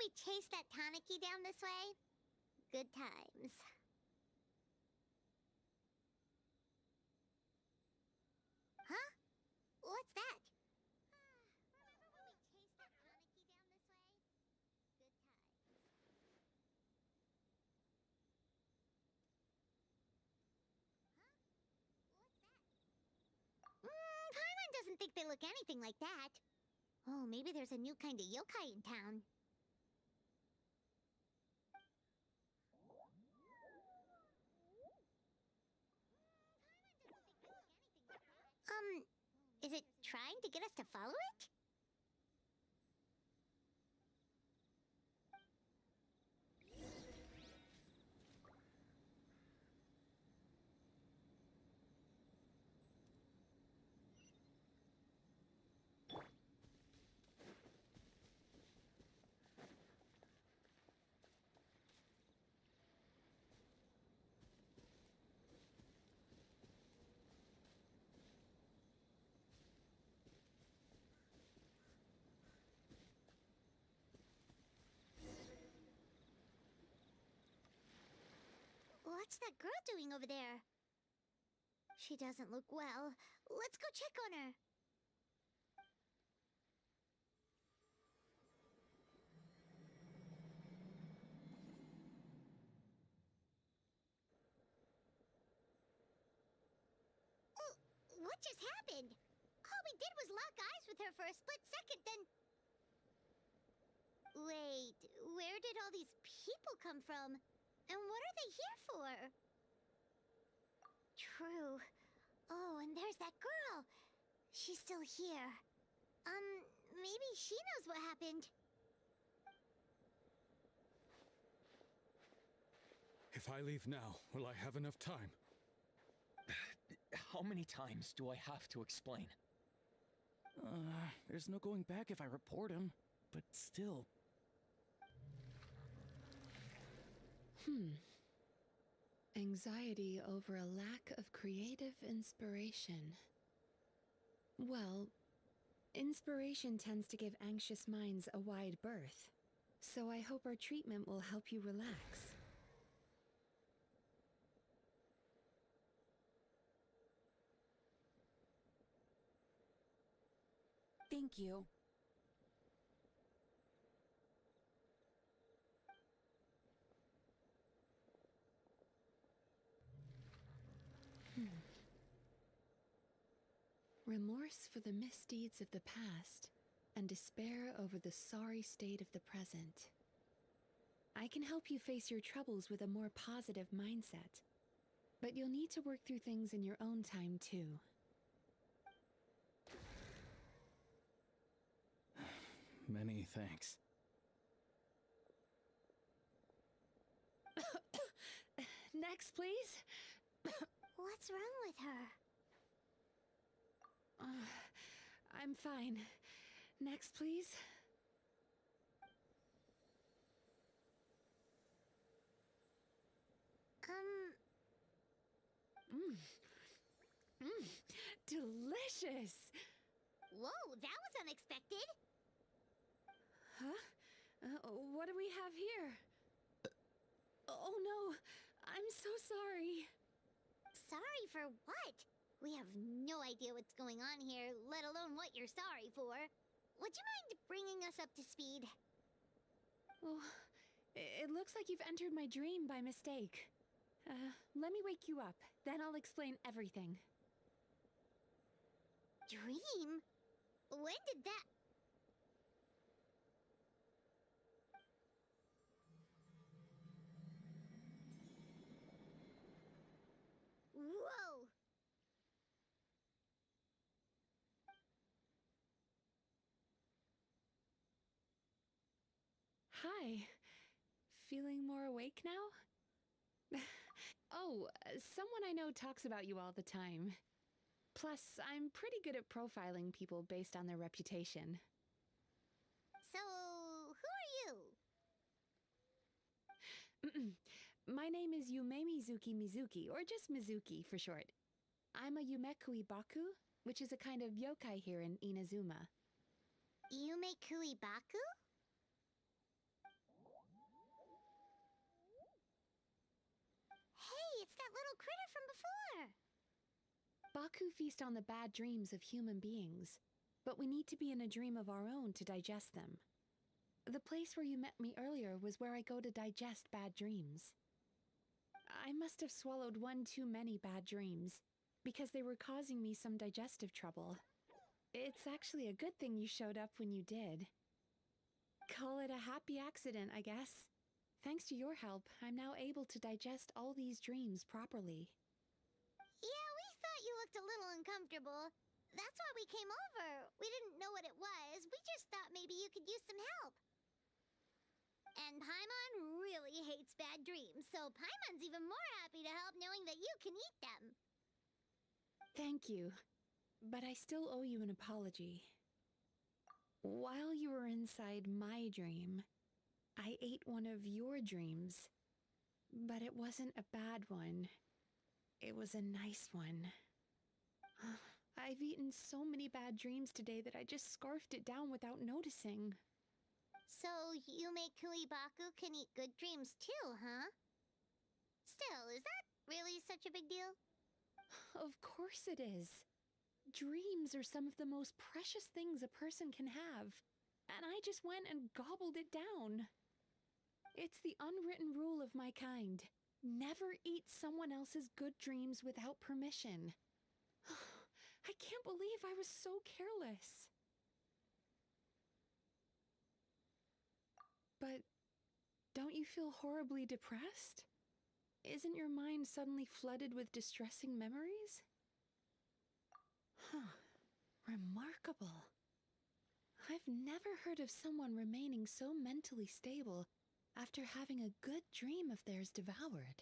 we chase that Tanuki down this way? Good times. Huh? What's that? Remember when we chased that Tanuki down this way? Good times. Huh? What's that? Paimon doesn't think they look anything like that. Oh, maybe there's a new kind of yokai in town. Is it trying to get us to follow it? What's that girl doing over there? She doesn't look well. Let's go check on her. Oh, what just happened? All we did was lock eyes with her for a split second, then... Wait, where did all these people come from? And what are they here for? True. Oh, and there's that girl. She's still here. Maybe she knows what happened. If I leave now, will I have enough time? How many times do I have to explain? There's no going back if I report him, but still. Anxiety over a lack of creative inspiration. Well, inspiration tends to give anxious minds a wide berth, so I hope our treatment will help you relax. Thank you. Remorse for the misdeeds of the past, and despair over the sorry state of the present. I can help you face your troubles with a more positive mindset, but you'll need to work through things in your own time too. Many thanks. Next, please. What's wrong with her? I'm fine. Next, please. Delicious! Whoa, that was unexpected. Huh? What do we have here? Oh no, I'm so sorry. Sorry for what? We have no idea what's going on here, let alone what you're sorry for. Would you mind bringing us up to speed? Oh, it looks like you've entered my dream by mistake. Let me wake you up, then I'll explain everything. Dream? When did that... Whoa! Hi. Feeling more awake now? Oh, someone I know talks about you all the time. Plus, I'm pretty good at profiling people based on their reputation. So, who are you? My name is Yumemizuki, or just Mizuki for short. I'm a Yumekuibaku, which is a kind of yokai here in Inazuma. Yumekuibaku? little critter from before. Baku feast on the bad dreams of human beings, but we need to be in a dream of our own to digest them. The place where you met me earlier was where I go to digest bad dreams. I must have swallowed one too many bad dreams, because they were causing me some digestive trouble. It's actually a good thing you showed up when you did. Call it a happy accident, I guess. Thanks to your help, I'm now able to digest all these dreams properly. Yeah, we thought you looked a little uncomfortable. That's why we came over. We didn't know what it was. We just thought maybe you could use some help. And Paimon really hates bad dreams, so Paimon's even more happy to help knowing that you can eat them. Thank you, but I still owe you an apology. While you were inside my dream, I ate one of your dreams, but it wasn't a bad one. It was a nice one. I've eaten so many bad dreams today that I just scarfed it down without noticing. So Yumei Baku can eat good dreams too, huh? Still, is that really such a big deal? Of course it is. Dreams are some of the most precious things a person can have, and I just went and gobbled it down. It's the unwritten rule of my kind. Never eat someone else's good dreams without permission. I can't believe I was so careless. But don't you feel horribly depressed? Isn't your mind suddenly flooded with distressing memories? Huh. Remarkable. I've never heard of someone remaining so mentally stable after having a good dream of theirs devoured.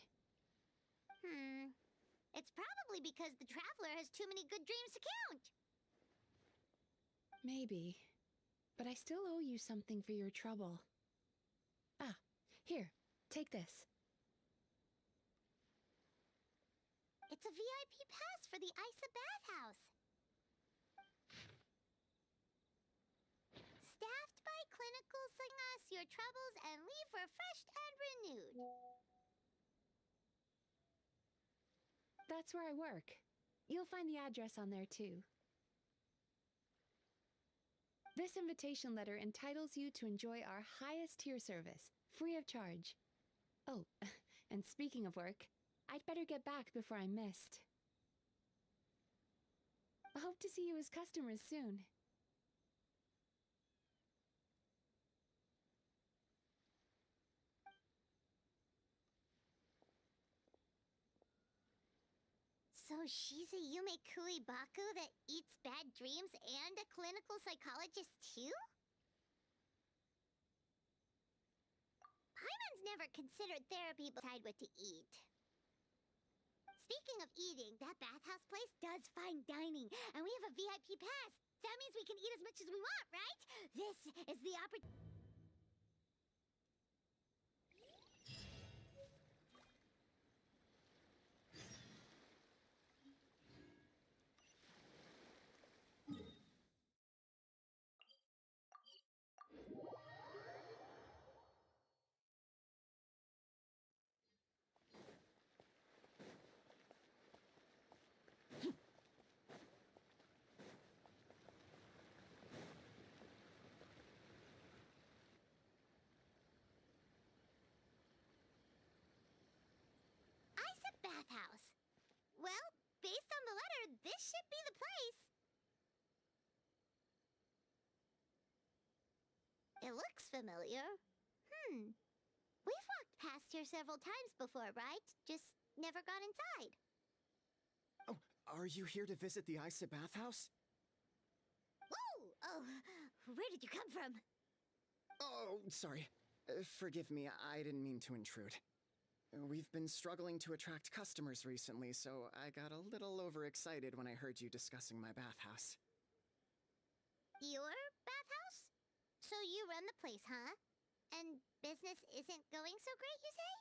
It's probably because the traveler has too many good dreams to count. Maybe. But I still owe you something for your trouble. Ah, here, take this. It's a VIP pass for the Isa bathhouse. Staffed by clinical us your troubles and leave refreshed and renewed. That's where I work. You'll find the address on there too. This invitation letter entitles you to enjoy our highest tier service, free of charge. Oh, and speaking of work, I'd better get back before I'm missed. I hope to see you as customers soon. So she's a Yumei Baku that eats bad dreams and a clinical psychologist too? Paimon's never considered therapy beside what to eat. Speaking of eating, that bathhouse place does fine dining, and we have a VIP pass. That means we can eat as much as we want, right? This is the opportunity. Bathhouse. Well, based on the letter, this should be the place. It looks familiar. We've walked past here several times before, right? Just never gone inside. Oh, are you here to visit the Isa bathhouse? Oh, where did you come from? Oh, sorry. Forgive me, I didn't mean to intrude. We've been struggling to attract customers recently, so I got a little overexcited when I heard you discussing my bathhouse. Your bathhouse? So you run the place, huh? And business isn't going so great, you say?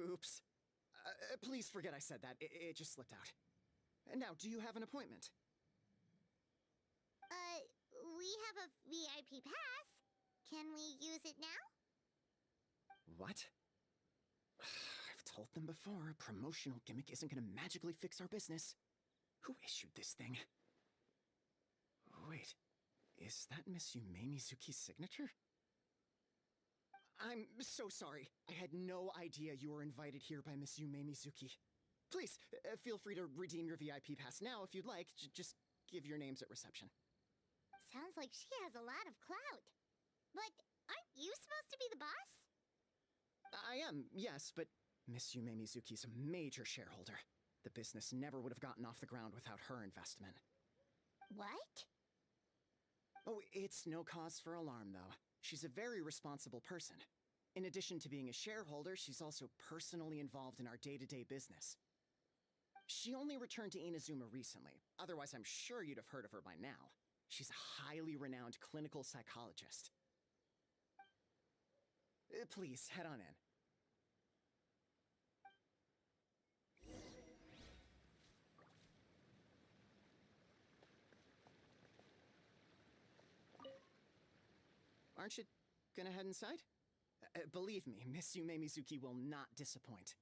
Oops. Please forget I said that. It just slipped out. Now, do you have an appointment? We have a VIP pass. Can we use it now? What? I've told them before, a promotional gimmick isn't gonna magically fix our business. Who issued this thing? Wait, is that Miss Yumemizuki's signature? I'm so sorry. I had no idea you were invited here by Miss Yumemizuki. Please, feel free to redeem your VIP pass now if you'd like. Just give your names at reception. Sounds like she has a lot of clout. But aren't you supposed to be the boss? I am, yes, but Miss Yumemizuki's a major shareholder. The business never would have gotten off the ground without her investment. What? Oh, it's no cause for alarm, though. She's a very responsible person. In addition to being a shareholder, she's also personally involved in our day-to-day business. She only returned to Inazuma recently. Otherwise, I'm sure you'd have heard of her by now. She's a highly renowned clinical psychologist. Please, head on in. Aren't you gonna head inside? Believe me, Miss Yumemizuki will not disappoint.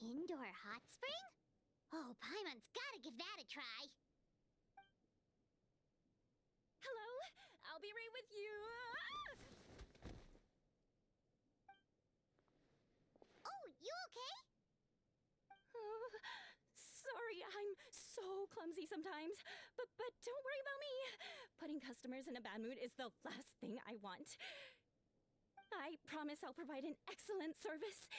An indoor hot spring? Oh, Paimon's gotta give that a try. Hello, I'll be right with you. Oh, you okay? Oh, sorry, I'm so clumsy sometimes. But don't worry about me. Putting customers in a bad mood is the last thing I want. I promise I'll provide an excellent service.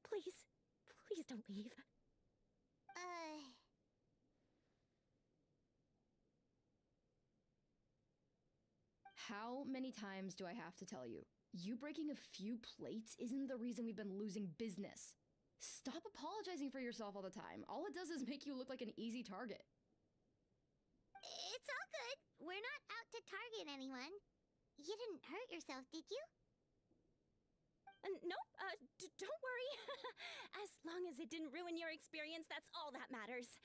Please don't leave. How many times do I have to tell you? You breaking a few plates isn't the reason we've been losing business. Stop apologizing for yourself all the time. All it does is make you look like an easy target. It's all good. We're not out to target anyone. You didn't hurt yourself, did you? Nope, don't worry. As long as it didn't ruin your experience, that's all that matters.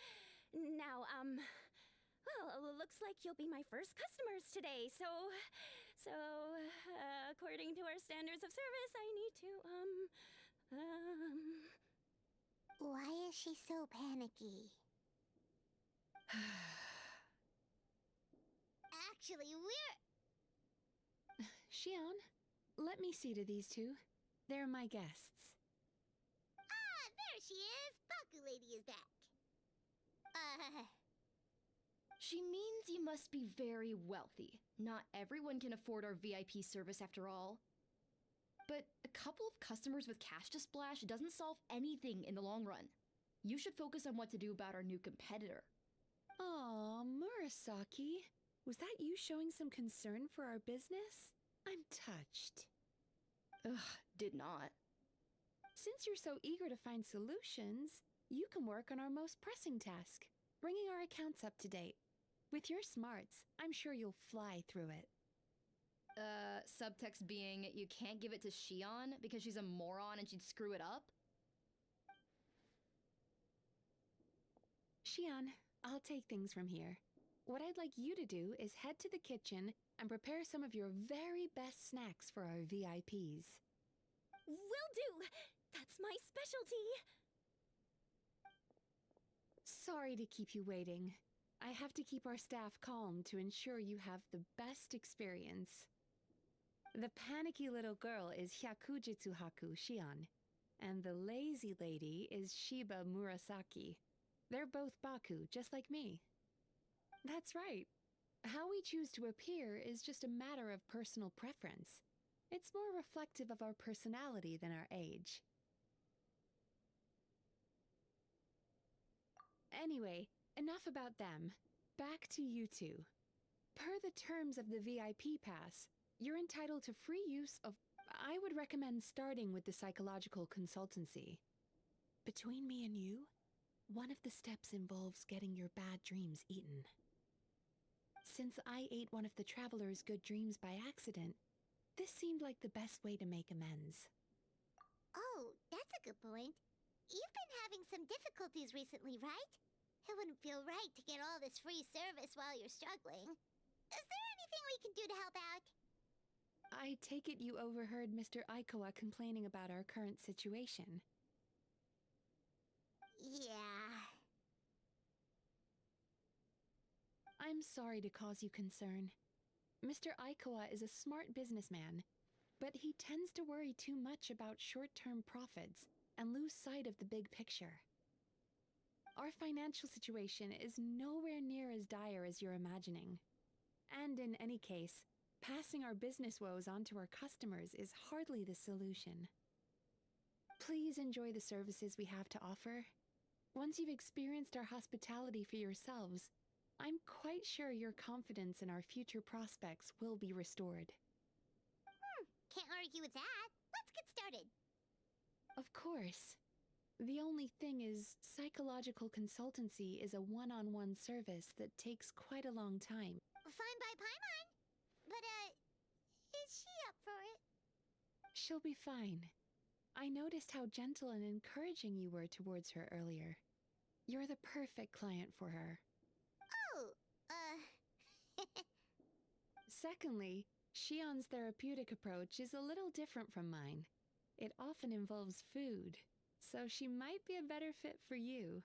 Now, well, looks like you'll be my first customers today, so, according to our standards of service, I need to, Why is she so panicky? Actually, we're... Shion, let me see to these two. They're my guests. Ah, there she is! Baku Lady is back. She means you must be very wealthy. Not everyone can afford our VIP service after all. But a couple of customers with cash to splash doesn't solve anything in the long run. You should focus on what to do about our new competitor. Aw, Murasaki. Was that you showing some concern for our business? I'm touched. Ugh, did not. Since you're so eager to find solutions, you can work on our most pressing task, bringing our accounts up to date. With your smarts, I'm sure you'll fly through it. Subtext being, you can't give it to Shion because she's a moron and she'd screw it up? Shion, I'll take things from here. What I'd like you to do is head to the kitchen and prepare some of your very best snacks for our VIPs. will do. That's my specialty. Sorry to keep you waiting. I have to keep our staff calm to ensure you have the best experience. The panicky little girl is Hyakujitsu Haku Shion, and the lazy lady is Shiba Murasaki. They're both Baku, just like me. That's right. How we choose to appear is just a matter of personal preference. It's more reflective of our personality than our age. Anyway, enough about them. Back to you two. Per the terms of the VIP pass, you're entitled to free use of... I would recommend starting with the psychological consultancy. Between me and you, one of the steps involves getting your bad dreams eaten. Since I ate one of the traveler's good dreams by accident, this seemed like the best way to make amends. Oh, that's a good point. You've been having some difficulties recently, right? It wouldn't feel right to get all this free service while you're struggling. Is there anything we can do to help out? I take it you overheard Mr. Aikawa complaining about our current situation. Yeah. I'm sorry to cause you concern. Mr. Aikawa is a smart businessman, but he tends to worry too much about short-term profits and lose sight of the big picture. Our financial situation is nowhere near as dire as you're imagining. And in any case, passing our business woes on to our customers is hardly the solution. Please enjoy the services we have to offer. Once you've experienced our hospitality for yourselves, I'm quite sure your confidence in our future prospects will be restored. Can't argue with that. Let's get started. Of course. The only thing is, psychological consultancy is a one-on-one service that takes quite a long time. Fine by Paimon. But, is she up for it? She'll be fine. I noticed how gentle and encouraging you were towards her earlier. You're the perfect client for her. Oh, Secondly, Shion's therapeutic approach is a little different from mine. It often involves food, so she might be a better fit for you.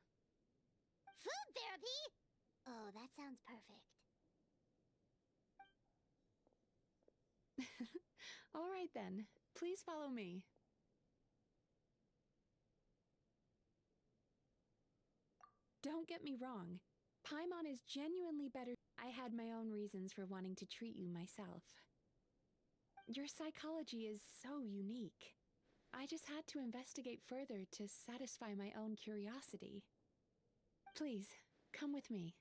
food therapy? Oh, that sounds perfect. All right then, please follow me. Don't get me wrong, Paimon is genuinely better. I had my own reasons for wanting to treat you myself. Your psychology is so unique. I just had to investigate further to satisfy my own curiosity. Please, come with me.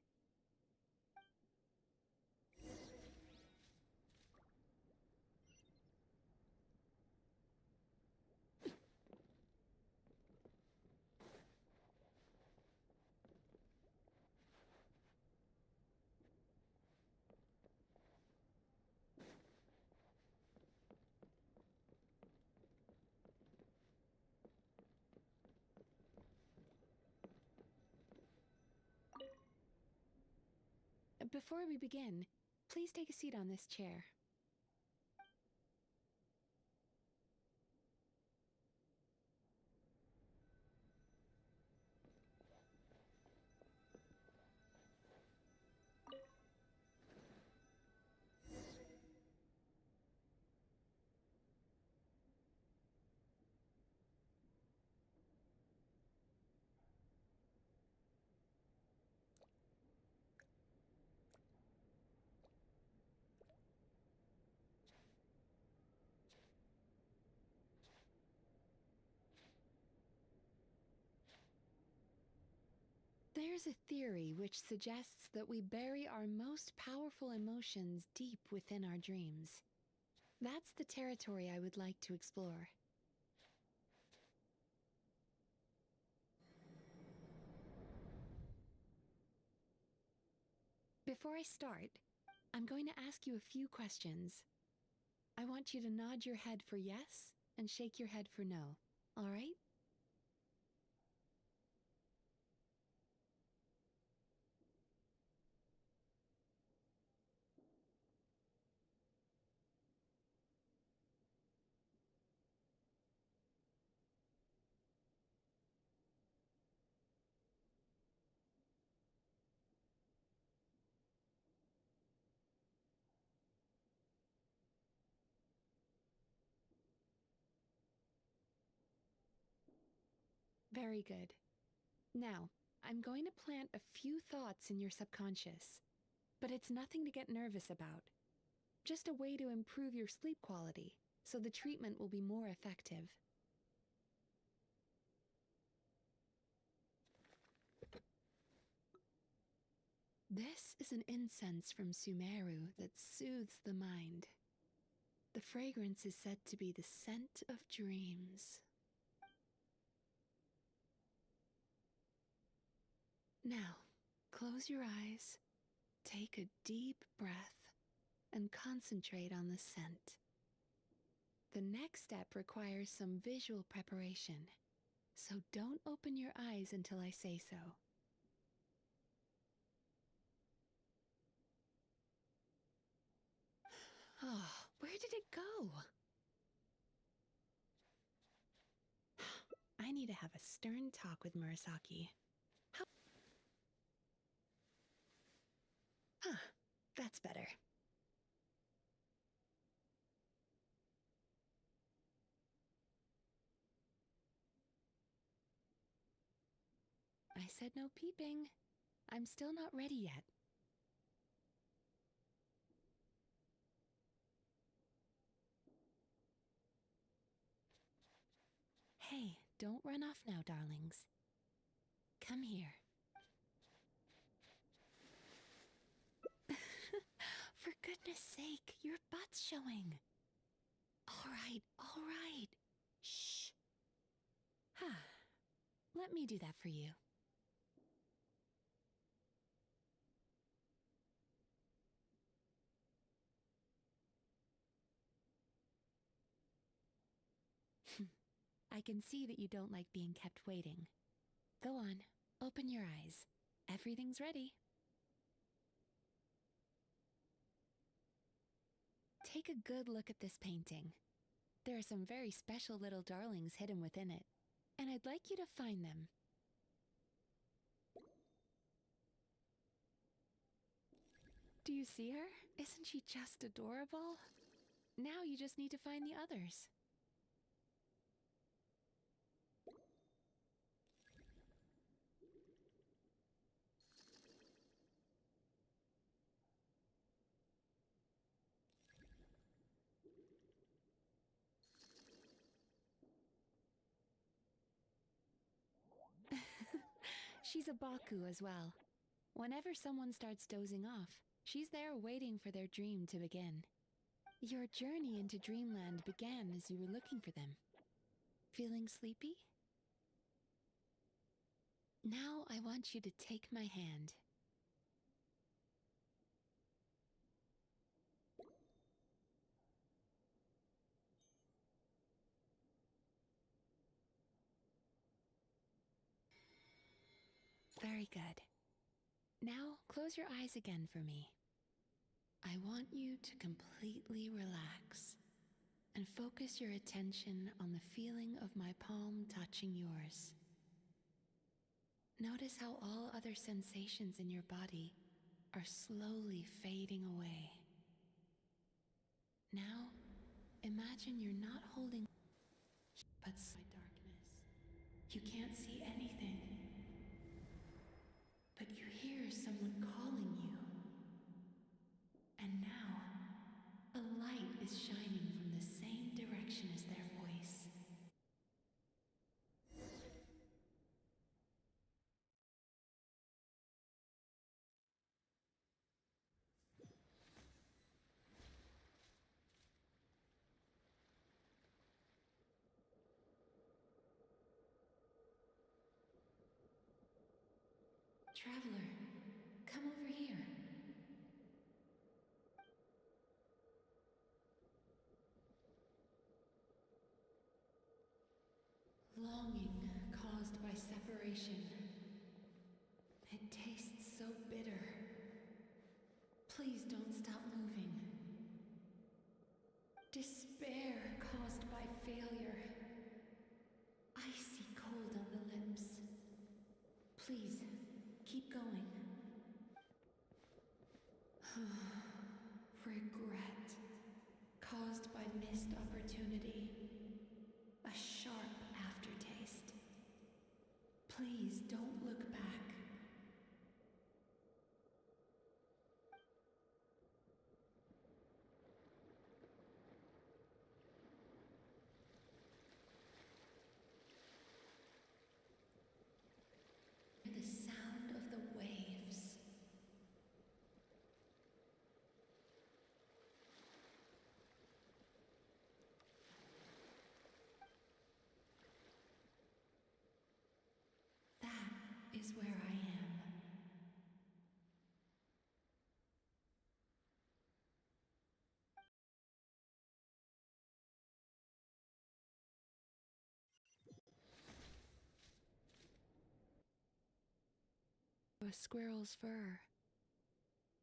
Before we begin, please take a seat on this chair. There's a theory which suggests that we bury our most powerful emotions deep within our dreams. That's the territory I would like to explore. Before I start, I'm going to ask you a few questions. I want you to nod your head for yes and shake your head for no, all right? Very good. Now, I'm going to plant a few thoughts in your subconscious, but it's nothing to get nervous about. Just a way to improve your sleep quality, so the treatment will be more effective. This is an incense from Sumeru that soothes the mind. The fragrance is said to be the scent of dreams. Now, close your eyes, take a deep breath, and concentrate on the scent. The next step requires some visual preparation, so don't open your eyes until I say so. Oh, where did it go? I need to have a stern talk with Murasaki. That's better. I said no peeping. I'm still not ready yet. Hey, don't run off now, darlings. Come here. For goodness sake, your butt's showing. All right. Shh. Let me do that for you. I can see that you don't like being kept waiting. Go on, open your eyes. Everything's ready. Take a good look at this painting. There are some very special little darlings hidden within it, and I'd like you to find them. Do you see her? Isn't she just adorable? Now you just need to find the others. She's a Baku as well. Whenever someone starts dozing off, she's there waiting for their dream to begin. Your journey into Dreamland began as you were looking for them. Feeling sleepy? Now I want you to take my hand. Very good. Now close your eyes again for me. I want you to completely relax and focus your attention on the feeling of my palm touching yours. Notice how all other sensations in your body are slowly fading away. Now, imagine you're not holding but darkness. You can't see anything, but you hear someone calling you. And now, a light is shining from the same direction as their voice. Traveler, come over here. Longing caused by separation. It tastes so bitter. Please don't stop moving. Despair caused by failure. Icy cold on the lips. Please, keep going. Regret caused by missed opportunity. A sharp aftertaste. Please don't look back. The sound of the waves. That is where a squirrel's fur,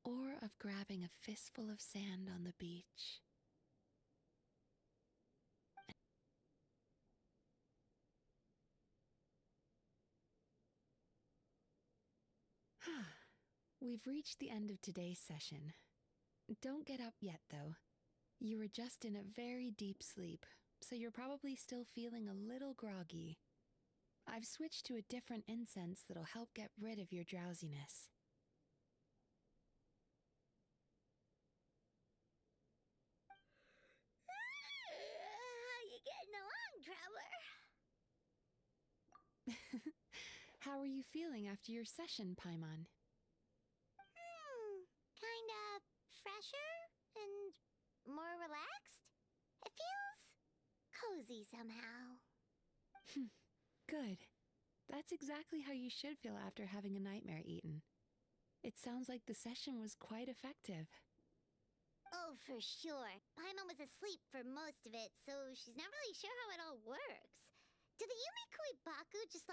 or of grabbing a fistful of sand on the beach. We've reached the end of today's session. Don't get up yet, though. You were just in a very deep sleep, so you're probably still feeling a little groggy. I've switched to a different incense that'll help get rid of your drowsiness. How you getting along, traveler? How are you feeling after your session, Paimon? Kinda fresher and more relaxed. It feels cozy somehow. Good. That's exactly how you should feel after having a nightmare eaten. It sounds like the session was quite effective. Oh, for sure. Paimon was asleep for most of it, so she's not really sure how it all works. Did the Yumekui Baku just,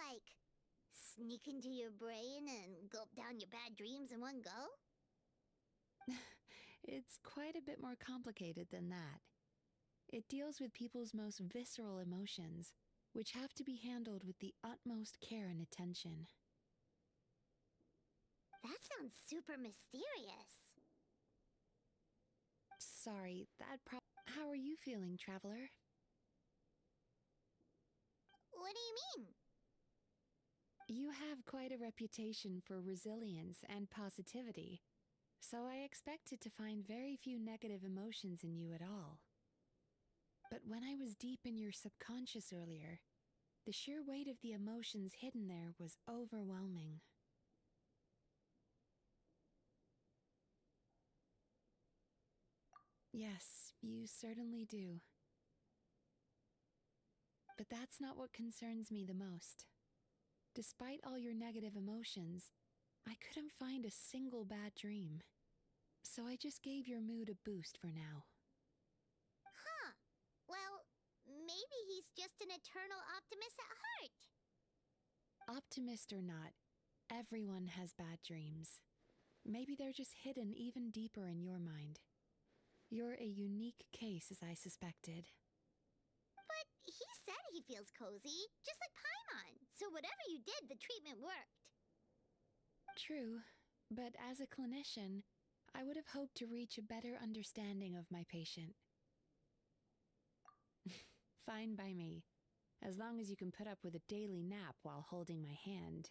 sneak into your brain and gulp down your bad dreams in one go? It's quite a bit more complicated than that. It deals with people's most visceral emotions, which have to be handled with the utmost care and attention. That sounds super mysterious. Sorry, How are you feeling, traveler? What do you mean? You have quite a reputation for resilience and positivity, so I expected to find very few negative emotions in you at all. But when I was deep in your subconscious earlier, the sheer weight of the emotions hidden there was overwhelming. Yes, you certainly do. But that's not what concerns me the most. Despite all your negative emotions, I couldn't find a single bad dream. So I just gave your mood a boost for now. Huh. Well, maybe he's just an eternal optimist at heart. Optimist or not, everyone has bad dreams. Maybe they're just hidden even deeper in your mind. You're a unique case, as I suspected. But he said he feels cozy, just like Paimon. So whatever you did, the treatment worked. True, but as a clinician, I would have hoped to reach a better understanding of my patient. Fine by me, as long as you can put up with a daily nap while holding my hand.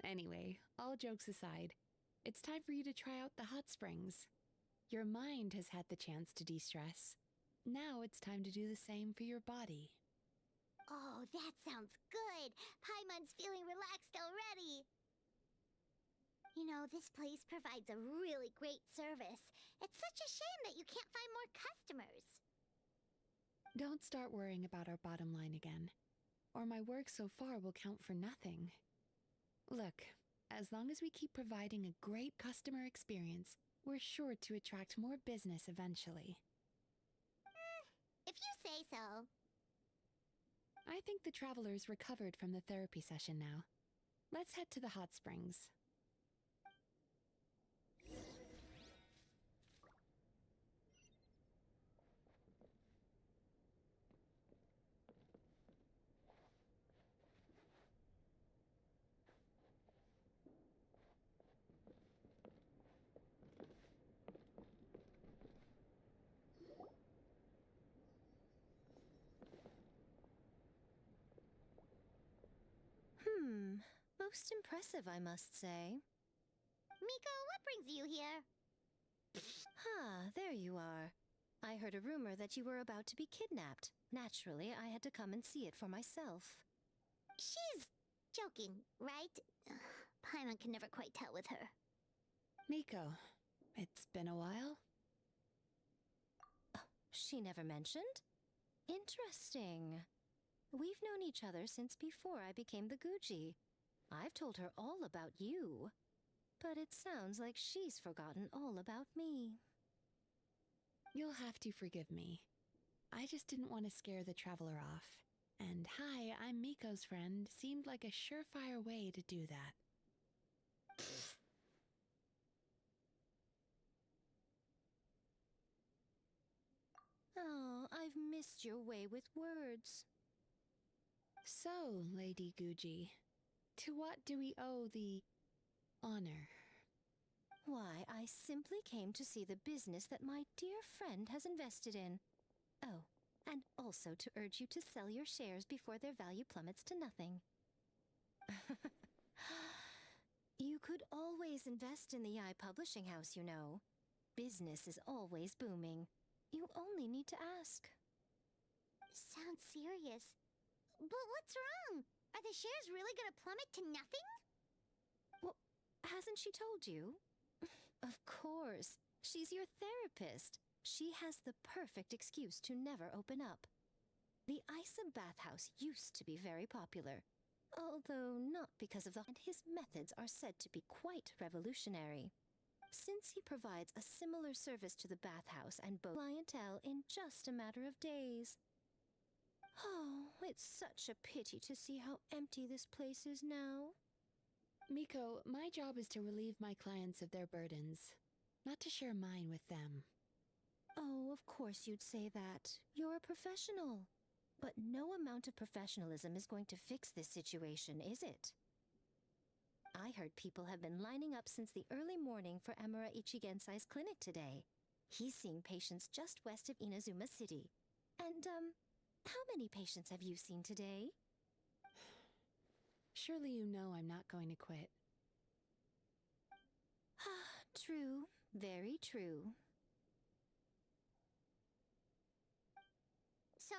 Anyway, all jokes aside, it's time for you to try out the hot springs. Your mind has had the chance to de-stress. Now it's time to do the same for your body. Oh, that sounds good. Paimon's feeling relaxed already. You know, this place provides a really great service. It's such a shame that you can't find more customers. Don't start worrying about our bottom line again, or my work so far will count for nothing. Look, as long as we keep providing a great customer experience, we're sure to attract more business eventually. If you say so. I think the traveler's recovered from the therapy session now. Let's head to the hot springs. Most impressive, I must say. Miko, what brings you here? There you are. I heard a rumor that you were about to be kidnapped. Naturally, I had to come and see it for myself. She's joking, right? Paimon can never quite tell with her. Miko, it's been a while. She never mentioned? Interesting. We've known each other since before I became the Guji. I've told her all about you. But it sounds like she's forgotten all about me. You'll have to forgive me. I just didn't want to scare the traveler off. And hi, I'm Miko's friend seemed like a surefire way to do that. Oh, I've missed your way with words. So, Lady Guji, to what do we owe the honor? Why, I simply came to see the business that my dear friend has invested in. Oh, and also to urge you to sell your shares before their value plummets to nothing. You could always invest in the Eye Publishing House, you know. Business is always booming. You only need to ask. Sounds serious. But what's wrong? Are the shares really gonna plummet to nothing? Well, hasn't she told you? Of course. She's your therapist. She has the perfect excuse to never open up. The Isa bathhouse used to be very popular, although not because of and his methods are said to be quite revolutionary. Since he provides a similar service to the bathhouse and both clientele in just a matter of days. Oh, it's such a pity to see how empty this place is now. Miko, my job is to relieve my clients of their burdens, not to share mine with them. Oh, of course you'd say that. You're a professional. But no amount of professionalism is going to fix this situation, is it? I heard people have been lining up since the early morning for Amara Ichigensai's clinic today. He's seeing patients just west of Inazuma City. And, how many patients have you seen today? Surely you know I'm not going to quit. True. Very true. So,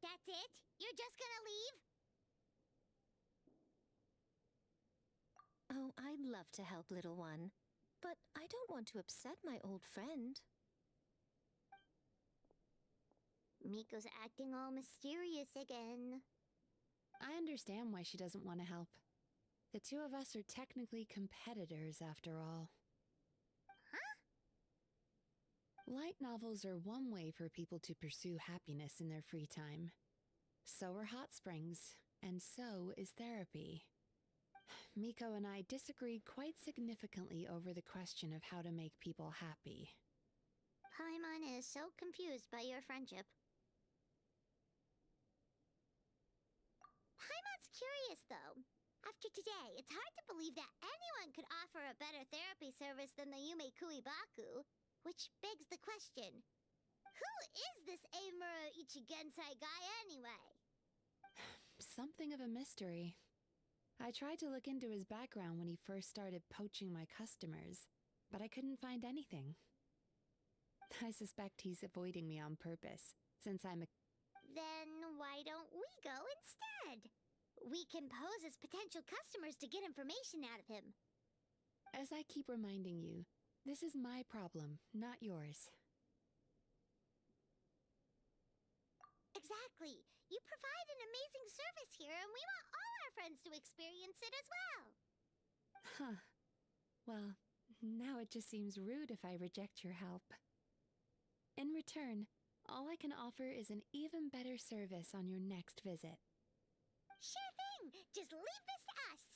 that's it? You're just gonna leave? Oh, I'd love to help, little one. But I don't want to upset my old friend. Miko's acting all mysterious again. I understand why she doesn't want to help. The two of us are technically competitors, after all. Huh? Light novels are one way for people to pursue happiness in their free time. So are hot springs, and so is therapy. Miko and I disagreed quite significantly over the question of how to make people happy. Paimon is so confused by your friendship. Paimon's curious, though. After today, it's hard to believe that anyone could offer a better therapy service than the Yumemizuki Baku. Which begs the question, who is this Amura Ichigensai guy anyway? Something of a mystery. I tried to look into his background when he first started poaching my customers, but I couldn't find anything. I suspect he's avoiding me on purpose, since I'm a... Then why don't we go instead? We can pose as potential customers to get information out of him. As I keep reminding you, this is my problem, not yours. Exactly. You provide an amazing service here, and we want all our friends to experience it as well. Huh. Well, now it just seems rude if I reject your help. In return, all I can offer is an even better service on your next visit. Sure thing! Just leave this to us!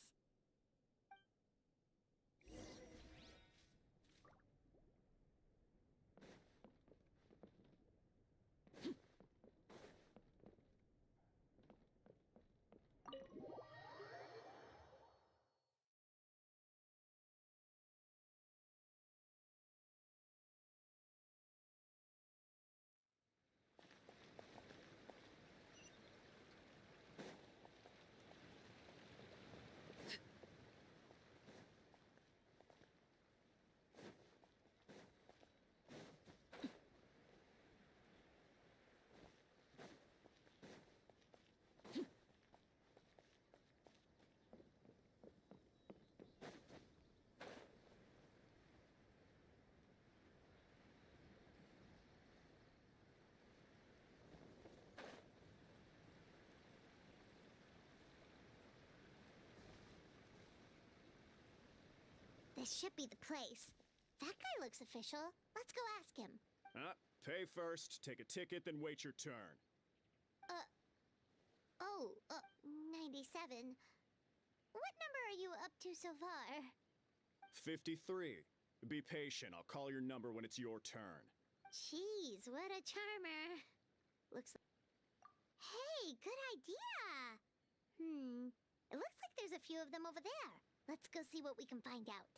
This should be the place. That guy looks official. Let's go ask him. Pay first, take a ticket, then wait your turn. 97. What number are you up to so far? 53. Be patient, I'll call your number when it's your turn. Jeez, what a charmer. Looks like... Hey, good idea! It looks like there's a few of them over there. Let's go see what we can find out.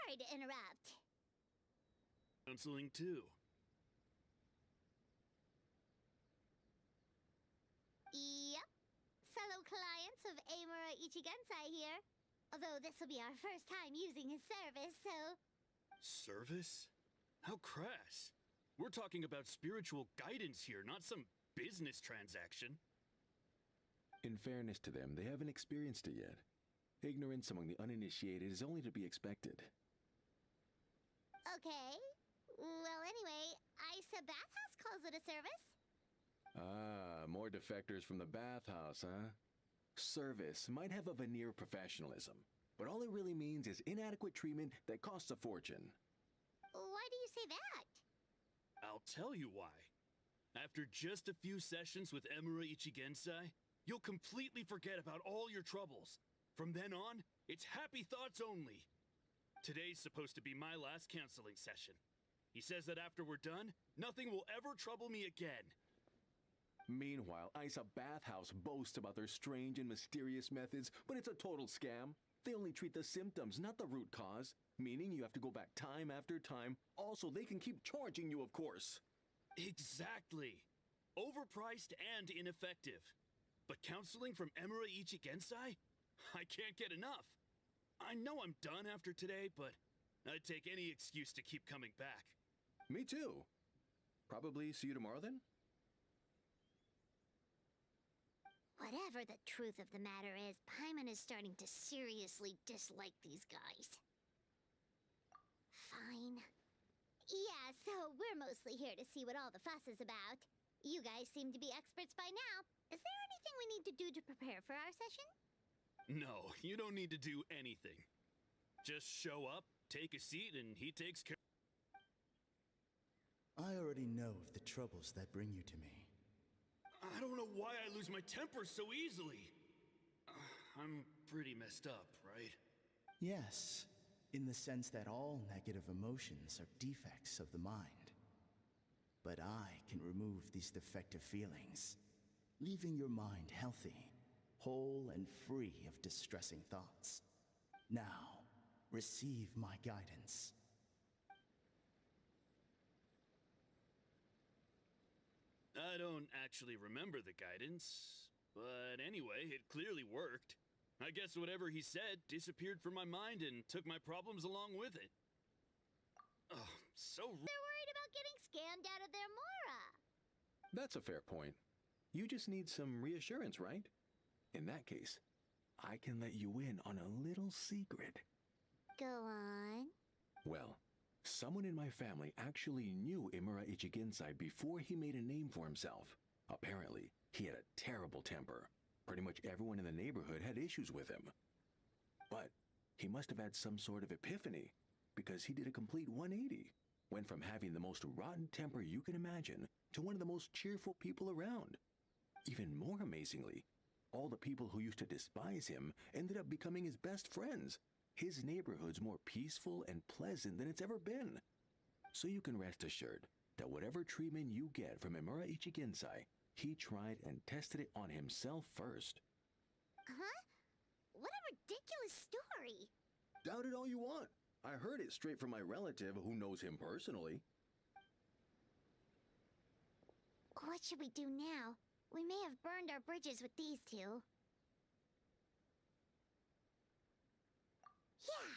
Sorry to interrupt. Counseling too. Yep. Fellow clients of Amura Ichigensai here. Although this will be our first time using his service, so... Service? How crass. We're talking about spiritual guidance here, not some business transaction. In fairness to them, they haven't experienced it yet. Ignorance among the uninitiated is only to be expected. Okay. Well, anyway, Isa Bathhouse calls it a service. Ah, more defectors from the bathhouse, huh? Service might have a veneer of professionalism, but all it really means is inadequate treatment that costs a fortune. Why do you say that? I'll tell you why. After just a few sessions with Emura Ichigensai, you'll completely forget about all your troubles. From then on, it's happy thoughts only. Today's supposed to be my last counseling session. He says that after we're done, nothing will ever trouble me again. Meanwhile, Isa Bathhouse boasts about their strange and mysterious methods, but it's a total scam. They only treat the symptoms, not the root cause, meaning you have to go back time after time. Also, they can keep charging you, of course. Exactly. Overpriced and ineffective. But counseling from Emura Ichigensai? I can't get enough. I know I'm done after today, but I'd take any excuse to keep coming back. Me too. Probably see you tomorrow then? Whatever the truth of the matter is, Paimon is starting to seriously dislike these guys. Fine. Yeah, so we're mostly here to see what all the fuss is about. You guys seem to be experts by now. Is there anything we need to do to prepare for our session? No, you don't need to do anything. Just show up, take a seat, and he takes care. I already know of the troubles that bring you to me. I don't know why I lose my temper so easily. I'm pretty messed up, right? Yes, in the sense that all negative emotions are defects of the mind. But I can remove these defective feelings, leaving your mind healthy, whole and free of distressing thoughts. Now, receive my guidance. I don't actually remember the guidance, but anyway, it clearly worked. I guess whatever he said disappeared from my mind and took my problems along with it. Oh, so... They're worried about getting scammed out of their Mora. That's a fair point. You just need some reassurance, right? In that case, I can let you in on a little secret. Go on. Well, someone in my family actually knew Imura Ichigensai before he made a name for himself. Apparently, he had a terrible temper. Pretty much everyone in the neighborhood had issues with him. But he must have had some sort of epiphany, because he did a complete 180. Went from having the most rotten temper you can imagine to one of the most cheerful people around. Even more amazingly, all the people who used to despise him ended up becoming his best friends. His neighborhood's more peaceful and pleasant than it's ever been. So you can rest assured that whatever treatment you get from Imura Ichigensai, he tried and tested it on himself first. Huh? What a ridiculous story! Doubt it all you want. I heard it straight from my relative who knows him personally. What should we do now? We may have burned our bridges with these two. Yeah,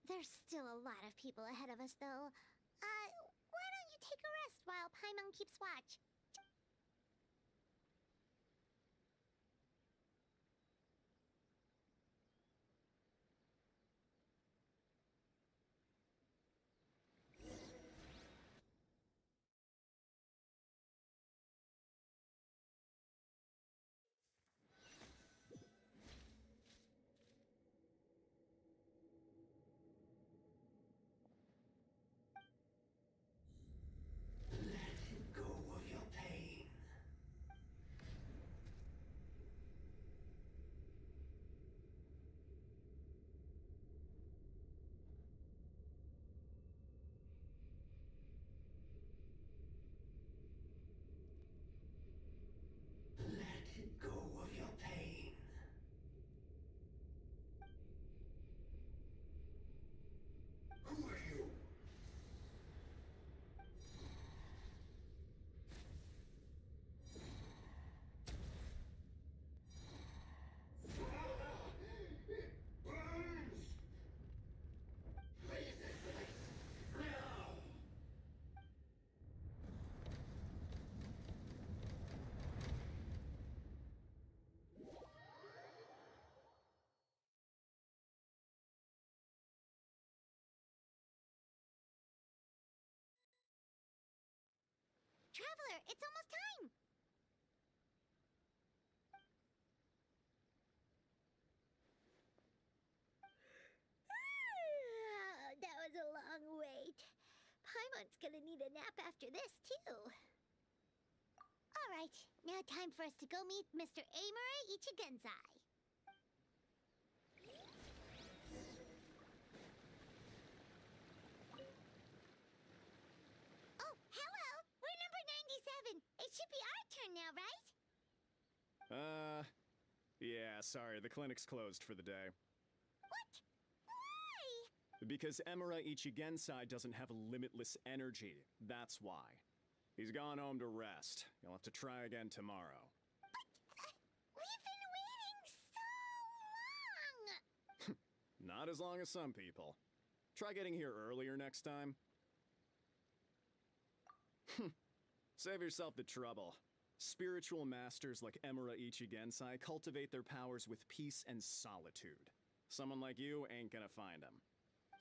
there's still a lot of people ahead of us, though. Why don't you take a rest while Paimon keeps watch? Go of your traveler. It's almost time. That was a long wait. Paimon's gonna need a nap after this, too. All right, now time for us to go meet Mr. Amura Ichigenzai. Oh, hello! We're number 97. It should be our turn now, right? Yeah, sorry, the clinic's closed for the day. What? Why? Because Emura Ichigensai doesn't have limitless energy, that's why. He's gone home to rest. You'll have to try again tomorrow. We've been waiting so long! Not as long as some people. Try getting here earlier next time. Save yourself the trouble. Spiritual masters like Emura Ichigensai cultivate their powers with peace and solitude. Someone like you ain't gonna find them.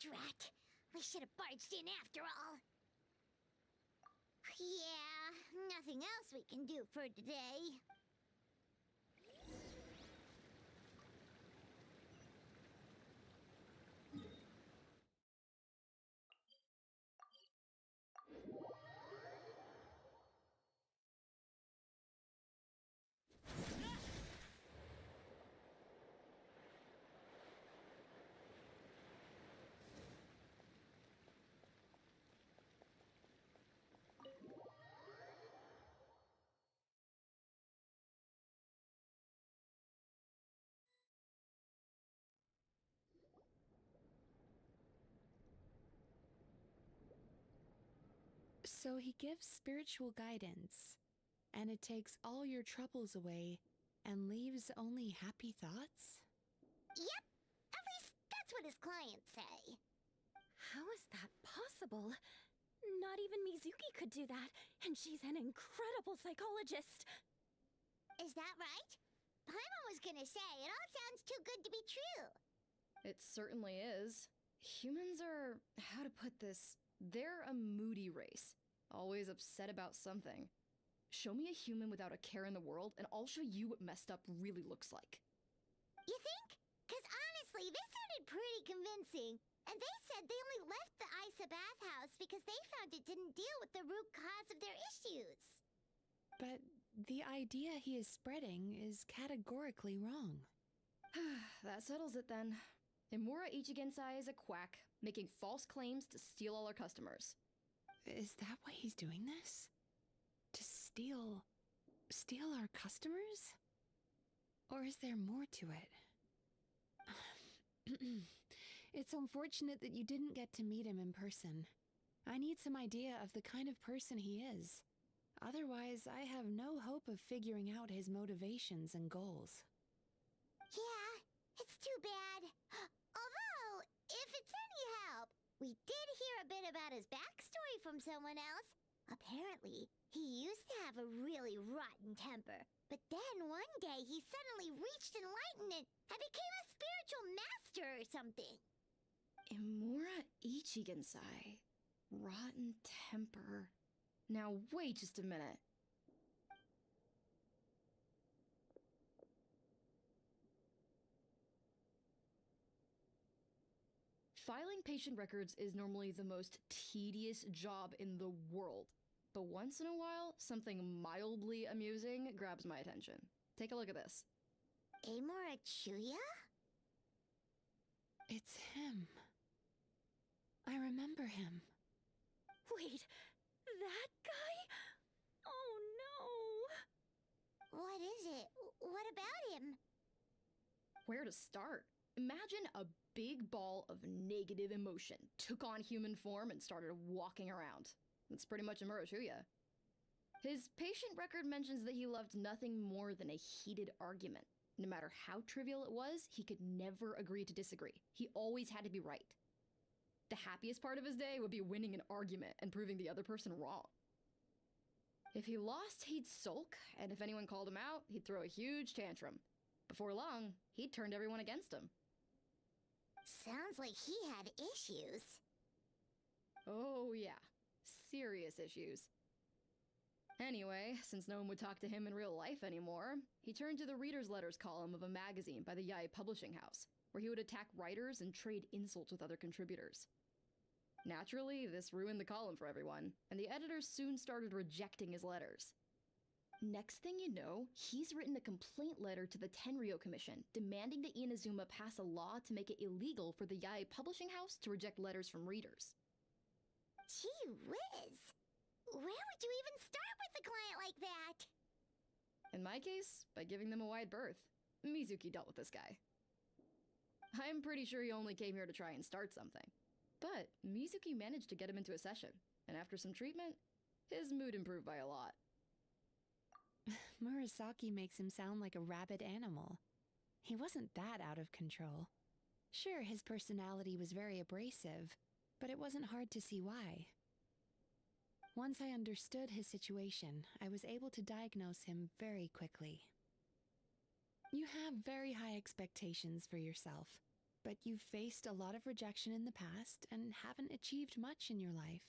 Drat! We should have barged in after all. Yeah, nothing else we can do for today. So he gives spiritual guidance, and it takes all your troubles away and leaves only happy thoughts? Yep, at least that's what his clients say. How is that possible? Not even Mizuki could do that, and she's an incredible psychologist. Is that right? Paimon was gonna say, it all sounds too good to be true. It certainly is. Humans are, how to put this, they're a moody race. Always upset about something. Show me a human without a care in the world, and I'll show you what messed up really looks like. You think? Because honestly, they sounded pretty convincing. And they said they only left the Isa bathhouse because they found it didn't deal with the root cause of their issues. But the idea he is spreading is categorically wrong. That settles it then. Emura Ichigensai is a quack, making false claims to steal all our customers. Is that why he's doing this? To steal our customers? Or is there more to it? It's unfortunate that you didn't get to meet him in person. I need some idea of the kind of person he is. Otherwise, I have no hope of figuring out his motivations and goals. Yeah, it's too bad. Although, if it's any help, we did hear a bit about his backstory from someone else. Apparently, he used to have a really rotten temper. But then one day he suddenly reached enlightenment and became a spiritual master or something. Emura Ichigensai. Rotten temper. Now wait just a minute. Filing patient records is normally the most tedious job in the world. But once in a while, something mildly amusing grabs my attention. Take a look at this. Amora Chuya? It's him. I remember him. Wait, that guy? Oh no! What is it? What about him? Where to start? Imagine a big ball of negative emotion took on human form and started walking around. That's pretty much Emura Chuya. His patient record mentions that he loved nothing more than a heated argument. No matter how trivial it was, he could never agree to disagree. He always had to be right. The happiest part of his day would be winning an argument and proving the other person wrong. If he lost, he'd sulk, and if anyone called him out, he'd throw a huge tantrum. Before long, he'd turned everyone against him. Sounds like he had issues. Oh yeah, serious issues. Anyway, since no one would talk to him in real life anymore, he turned to the reader's letters column of a magazine by the Yai publishing house, where he would attack writers and trade insults with other contributors. Naturally, this ruined the column for everyone, and the editors soon started rejecting his letters. Next thing you know, he's written a complaint letter to the Tenryou Commission, demanding that Inazuma pass a law to make it illegal for the Yai publishing house to reject letters from readers. Gee whiz! Where would you even start with a client like that? In my case, by giving them a wide berth. Mizuki dealt with this guy. I'm pretty sure he only came here to try and start something. But Mizuki managed to get him into a session, and after some treatment, his mood improved by a lot. Murasaki makes him sound like a rabid animal. He wasn't that out of control. Sure, his personality was very abrasive, but it wasn't hard to see why. Once I understood his situation, I was able to diagnose him very quickly. You have very high expectations for yourself, but you've faced a lot of rejection in the past and haven't achieved much in your life.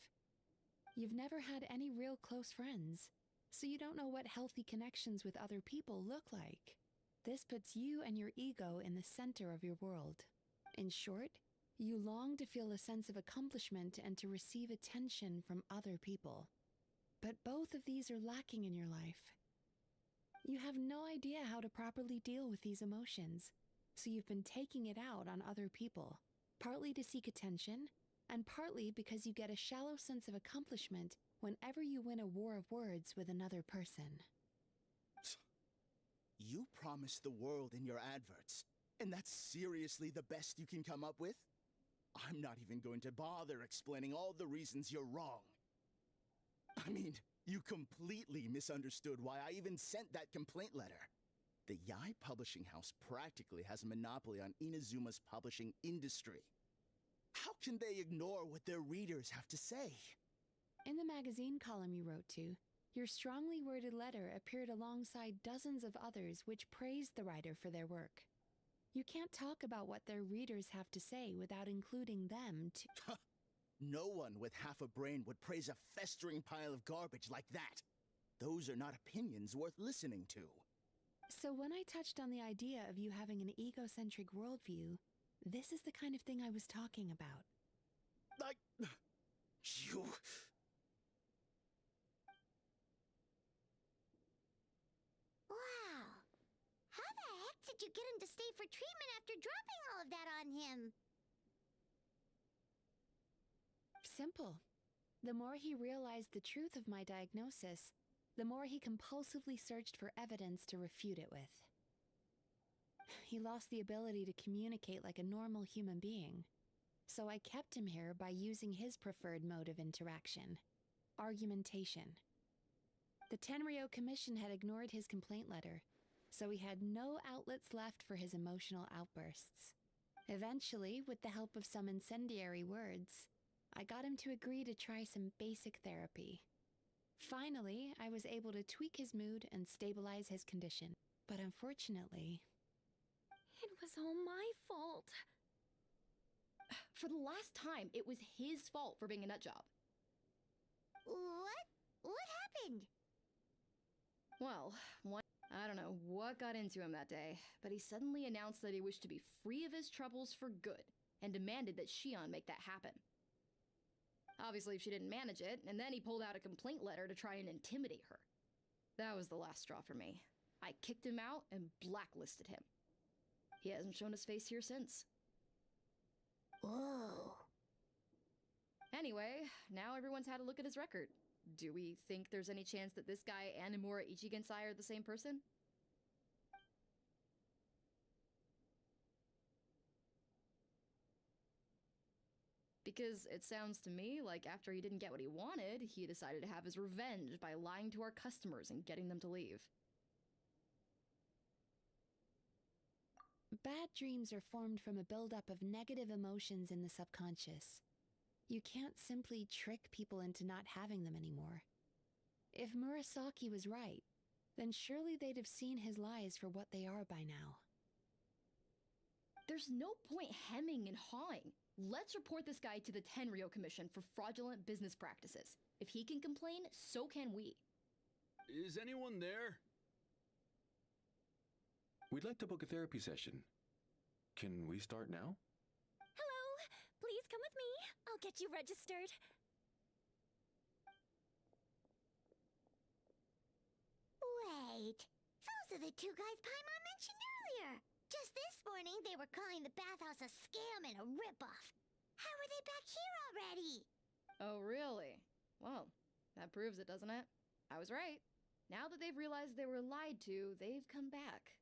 You've never had any real close friends, so you don't know what healthy connections with other people look like. This puts you and your ego in the center of your world. In short, you long to feel a sense of accomplishment and to receive attention from other people. But both of these are lacking in your life. You have no idea how to properly deal with these emotions, so you've been taking it out on other people, partly to seek attention, and partly because you get a shallow sense of accomplishment whenever you win a war of words with another person. You promised the world in your adverts, and that's seriously the best you can come up with? I'm not even going to bother explaining all the reasons you're wrong. I mean, you completely misunderstood why I even sent that complaint letter. The Yai publishing house practically has a monopoly on Inazuma's publishing industry. How can they ignore what their readers have to say? In the magazine column you wrote to, your strongly worded letter appeared alongside dozens of others which praised the writer for their work. You can't talk about what their readers have to say without including them to— No one with half a brain would praise a festering pile of garbage like that. Those are not opinions worth listening to. So when I touched on the idea of you having an egocentric worldview, this is the kind of thing I was talking about. You... Wow. How the heck did you get him to stay for treatment after dropping all of that on him? Simple. The more he realized the truth of my diagnosis, the more he compulsively searched for evidence to refute it with. He lost the ability to communicate like a normal human being, so I kept him here by using his preferred mode of interaction: argumentation. The Tenryou Commission had ignored his complaint letter, so he had no outlets left for his emotional outbursts. Eventually, with the help of some incendiary words, I got him to agree to try some basic therapy. Finally, I was able to tweak his mood and stabilize his condition. But unfortunately... It was all my fault. For the last time, it was his fault for being a nutjob. What? What happened? Well, I don't know what got into him that day, but he suddenly announced that he wished to be free of his troubles for good, and demanded that Shion make that happen. Obviously, she didn't manage it, and then he pulled out a complaint letter to try and intimidate her. That was the last straw for me. I kicked him out and blacklisted him. He hasn't shown his face here since. Whoa. Anyway, now everyone's had a look at his record. Do we think there's any chance that this guy and Imura Ichigensai are the same person? Because it sounds to me like after he didn't get what he wanted, he decided to have his revenge by lying to our customers and getting them to leave. Bad dreams are formed from a buildup of negative emotions in the subconscious. You can't simply trick people into not having them anymore. If Murasaki was right, then surely they'd have seen his lies for what they are by now. There's no point hemming and hawing. Let's report this guy to the Tenryou Commission for fraudulent business practices. If he can complain, so can we. Is anyone there? We'd like to book a therapy session. Can we start now? Hello, please come with me. I'll get you registered. Wait, those are the two guys Paimon mentioned earlier. Just this morning, they were calling the bathhouse a scam and a ripoff. How are they back here already? Oh, really? Well, that proves it, doesn't it? I was right. Now that they've realized they were lied to, they've come back.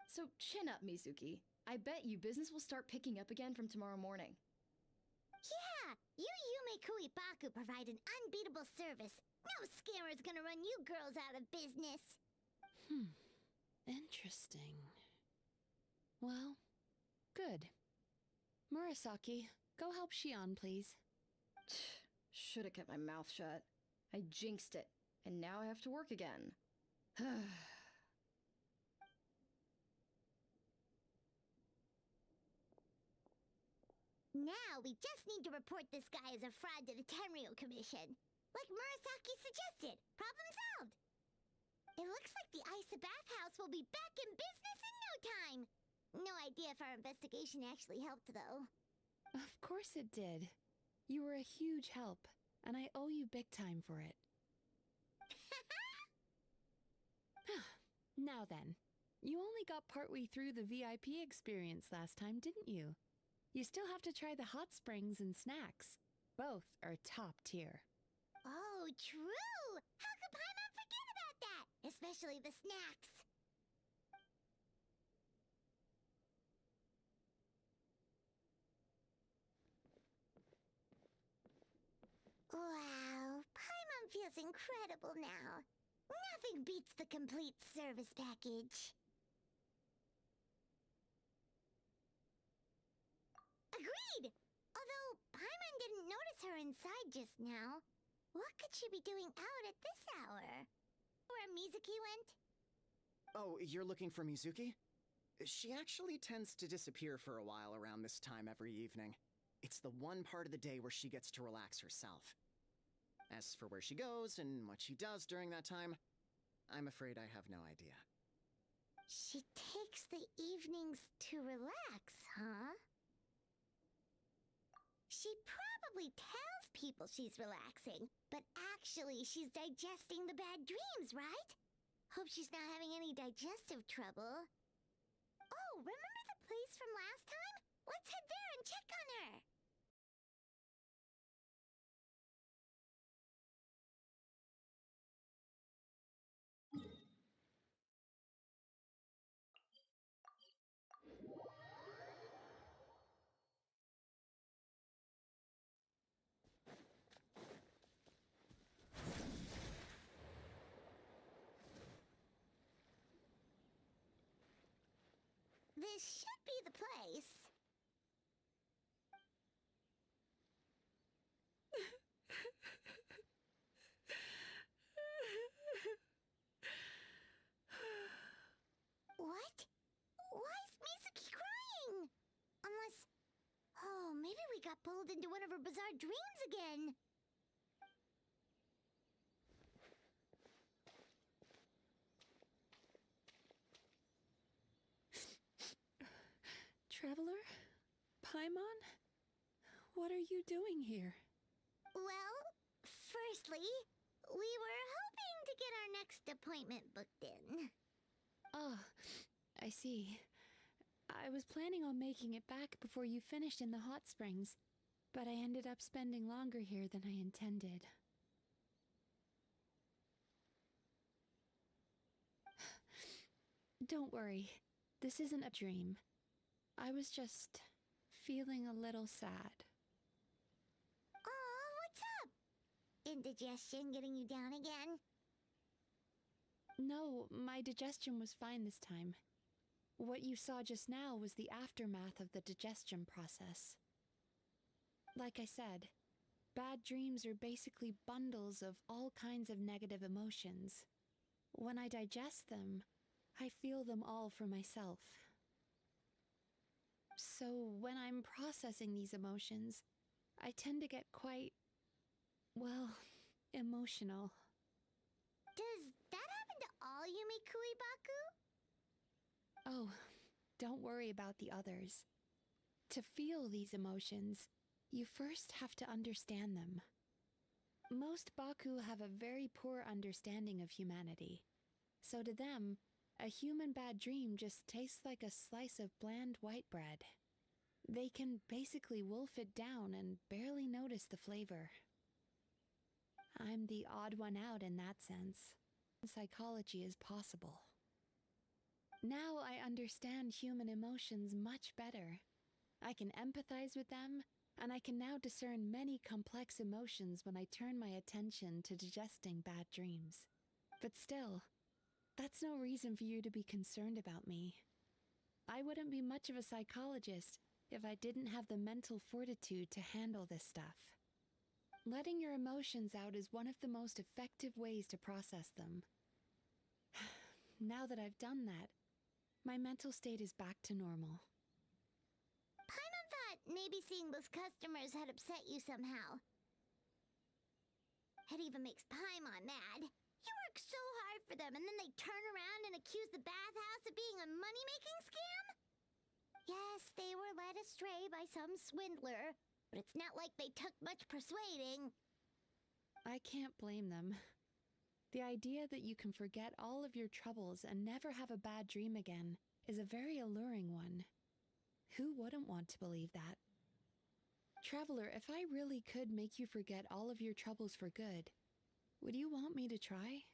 So chin up, Mizuki. I bet you business will start picking up again from tomorrow morning. Yeah, you Yumemizuki Baku provide an unbeatable service. No scammer's gonna run you girls out of business. Interesting. Well, good. Murasaki, go help Shion, please. Should have kept my mouth shut. I jinxed it, and now I have to work again. Now we just need to report this guy as a fraud to the Tenryo Commission. Like Murasaki suggested. Problem solved. It looks like the Isa bathhouse will be back in business in no time. No idea if our investigation actually helped, though. Of course it did. You were a huge help, and I owe you big time for it. Now then, you only got partway through the VIP experience last time, didn't you? You still have to try the hot springs and snacks. Both are top tier. Oh, true! How could Paimon forget about that? Especially the snacks. Wow, Paimon feels incredible now. Nothing beats the complete service package. Agreed! Although Paimon didn't notice her inside just now. What could she be doing out at this hour? Where Mizuki went? Oh, you're looking for Mizuki? She actually tends to disappear for a while around this time every evening. It's the one part of the day where she gets to relax herself. As for where she goes and what she does during that time, I'm afraid I have no idea. She takes the evenings to relax, huh? She probably tells people she's relaxing, but actually she's digesting the bad dreams, right? Hope she's not having any digestive trouble. Oh, remember the place from last time? Let's head there and check on her. This should be the place. What? Why is Mizuki crying? Unless... Oh, maybe we got pulled into one of her bizarre dreams again. Traveler? Paimon? What are you doing here? Well, firstly, we were hoping to get our next appointment booked in. Oh, I see. I was planning on making it back before you finished in the hot springs, but I ended up spending longer here than I intended. Don't worry, this isn't a dream. I was just feeling a little sad. Aw, what's up? Indigestion getting you down again? No, my digestion was fine this time. What you saw just now was the aftermath of the digestion process. Like I said, bad dreams are basically bundles of all kinds of negative emotions. When I digest them, I feel them all for myself. So when I'm processing these emotions, I tend to get quite, well, emotional. Does that Yumikui Baku? Oh, don't worry about the others. To feel these emotions, you first have to understand them. Most Baku have a very poor understanding of humanity. So to them, a human bad dream just tastes like a slice of bland white bread. They can basically wolf it down and barely notice the flavor. I'm the odd one out in that sense. Psychology is possible. Now I understand human emotions much better. I can empathize with them, and I can now discern many complex emotions when I turn my attention to digesting bad dreams. But still, that's no reason for you to be concerned about me. I wouldn't be much of a psychologist if I didn't have the mental fortitude to handle this stuff. Letting your emotions out is one of the most effective ways to process them. Now that I've done that, my mental state is back to normal. Paimon thought maybe seeing those customers had upset you somehow. It even makes Paimon mad. You work so hard for them and then they turn around and accuse the bathhouse of being a money-making scam? Yes, they were led astray by some swindler, but it's not like they took much persuading. I can't blame them. The idea that you can forget all of your troubles and never have a bad dream again is a very alluring one. Who wouldn't want to believe that? Traveler, if I really could make you forget all of your troubles for good, would you want me to try?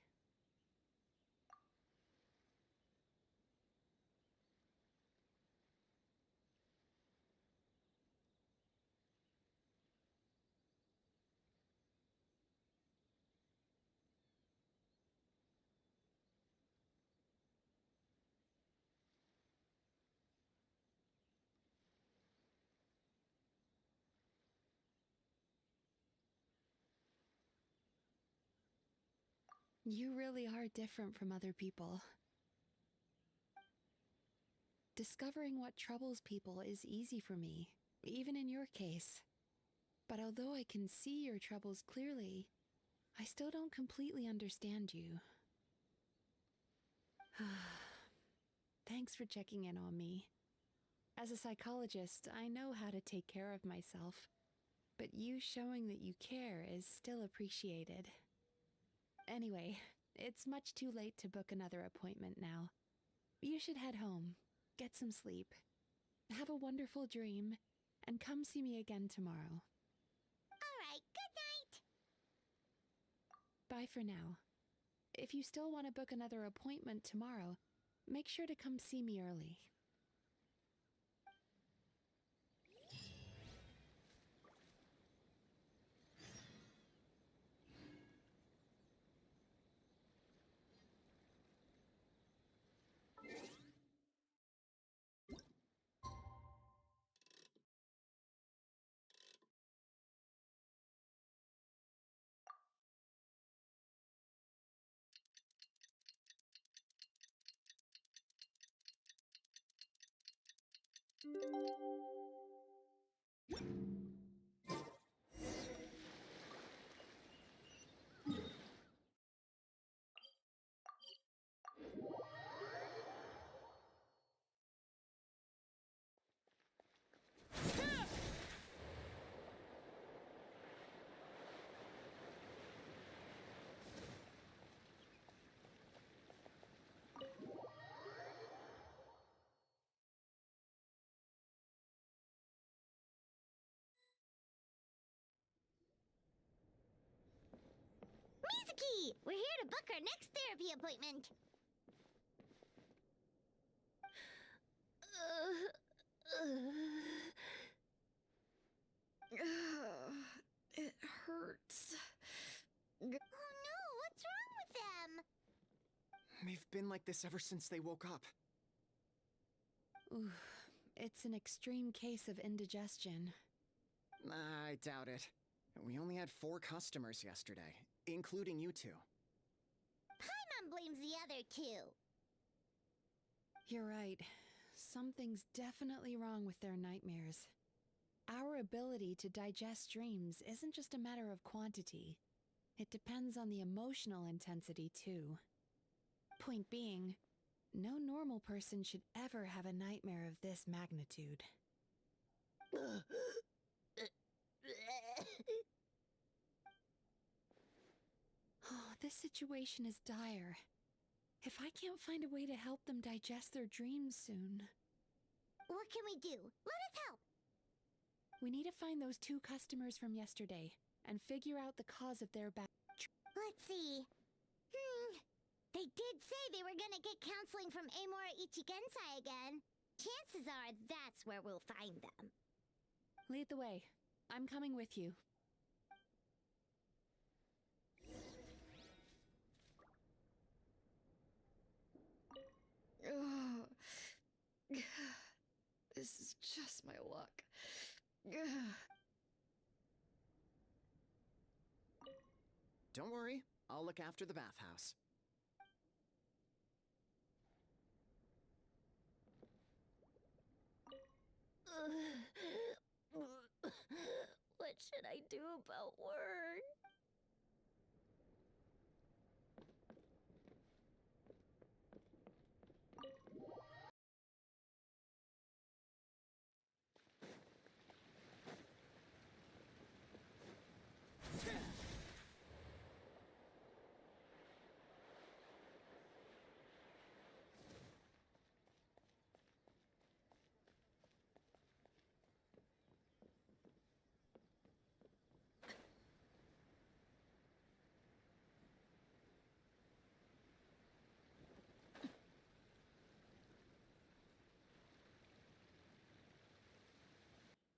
You really are different from other people. Discovering what troubles people is easy for me, even in your case. But although I can see your troubles clearly, I still don't completely understand you. Thanks for checking in on me. As a psychologist, I know how to take care of myself, but you showing that you care is still appreciated. Anyway, it's much too late to book another appointment now. You should head home, get some sleep, have a wonderful dream, and come see me again tomorrow. All right, good night. Bye for now. If you still want to book another appointment tomorrow, make sure to come see me early. Mizuki! We're here to book our next therapy appointment. It hurts. Oh no, what's wrong with them? They've been like this ever since they woke up. Ooh, it's an extreme case of indigestion. I doubt it. We only had 4 customers yesterday, including you two. Paimon blames the other 2. You're right. Something's definitely wrong with their nightmares. Our ability to digest dreams isn't just a matter of quantity. It depends on the emotional intensity, too. Point being, no normal person should ever have a nightmare of this magnitude. Oh, this situation is dire. If I can't find a way to help them digest their dreams soon... What can we do? Let us help! We need to find those 2 customers from yesterday and figure out the cause of their bad... Let's see. They did say they were gonna get counseling from Amora Ichigensai again. Chances are that's where we'll find them. Lead the way. I'm coming with you. Ugh. This is just my luck. Ugh. Don't worry, I'll look after the bathhouse. What should I do about work?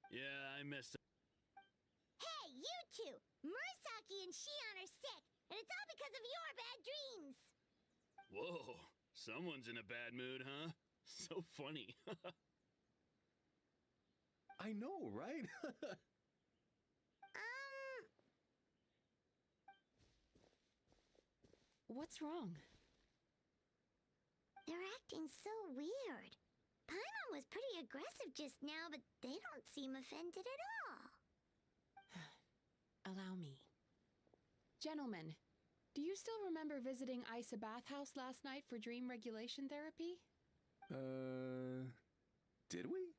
Yeah, I messed up. Hey, you two! Murasaki and Shion are sick, and it's all because of your bad dreams! Whoa, someone's in a bad mood, huh? So funny. I know, right? What's wrong? They're acting so weird. Paimon was pretty aggressive just now, but they don't seem offended at all. Allow me. Gentlemen, do you still remember visiting Isa Bathhouse last night for dream regulation therapy? Did we?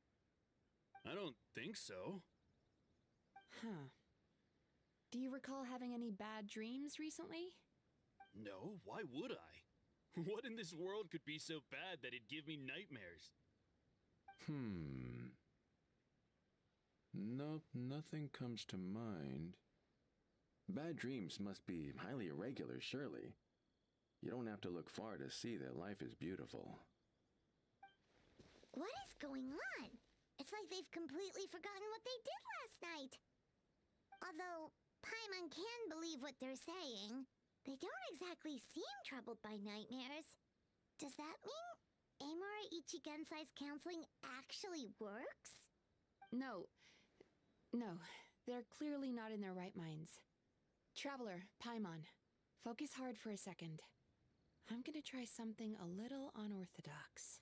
I don't think so. Huh. Do you recall having any bad dreams recently? No, why would I? What in this world could be so bad that it'd give me nightmares? Nope, nothing comes to mind. Bad dreams must be highly irregular, surely. You don't have to look far to see that life is beautiful. What is going on? It's like they've completely forgotten what they did last night. Although Paimon can believe what they're saying, they don't exactly seem troubled by nightmares. Does that mean Amora Ichigensai's counseling actually works? No, they're clearly not in their right minds. Traveler, Paimon, focus hard for a second. I'm gonna try something a little unorthodox.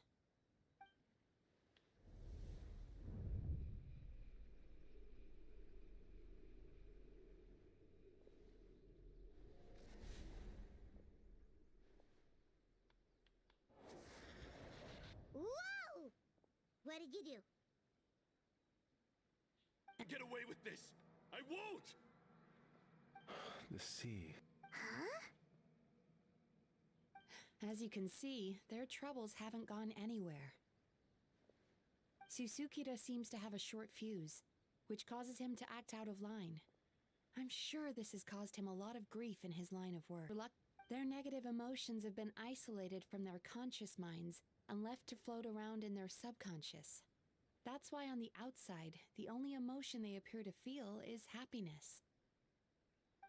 Whoa! What did you do? Get away with this! I won't! The sea. Huh? As you can see, their troubles haven't gone anywhere. Susukida seems to have a short fuse, which causes him to act out of line. I'm sure this has caused him a lot of grief in his line of work. Their negative emotions have been isolated from their conscious minds and left to float around in their subconscious. That's why on the outside, the only emotion they appear to feel is happiness.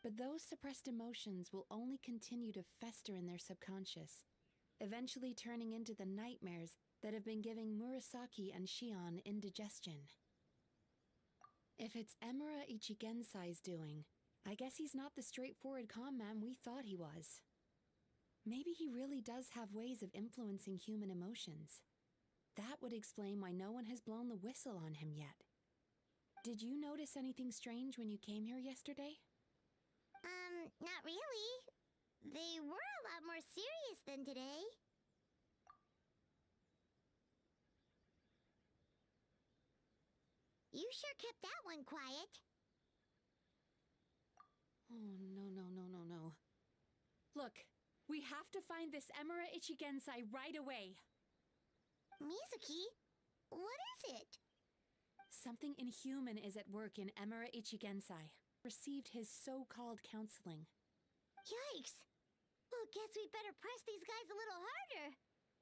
But those suppressed emotions will only continue to fester in their subconscious, eventually turning into the nightmares that have been giving Murasaki and Shion indigestion. If it's Emura Ichigensai's doing, I guess he's not the straightforward calm man we thought he was. Maybe he really does have ways of influencing human emotions. That would explain why no one has blown the whistle on him yet. Did you notice anything strange when you came here yesterday? Not really. They were a lot more serious than today. You sure kept that one quiet. Oh, no. Look, we have to find this Emura Ichigensai right away. Mizuki, what is it? Something inhuman is at work in Emura Ichigensai. Received his so-called counseling. Yikes! Well, guess we better press these guys a little harder.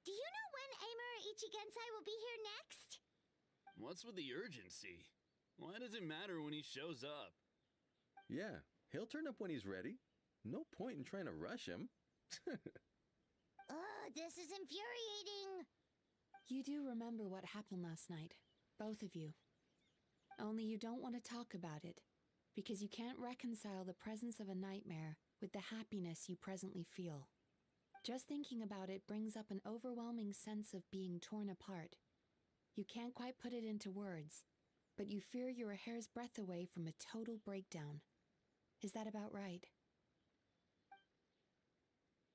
Do you know when Emura Ichigensai will be here next? What's with the urgency? Why does it matter when he shows up? Yeah, he'll turn up when he's ready. No point in trying to rush him. Ugh, this is infuriating. You do remember what happened last night, both of you. Only you don't want to talk about it, because you can't reconcile the presence of a nightmare with the happiness you presently feel. Just thinking about it brings up an overwhelming sense of being torn apart. You can't quite put it into words, but you fear you're a hair's breadth away from a total breakdown. Is that about right?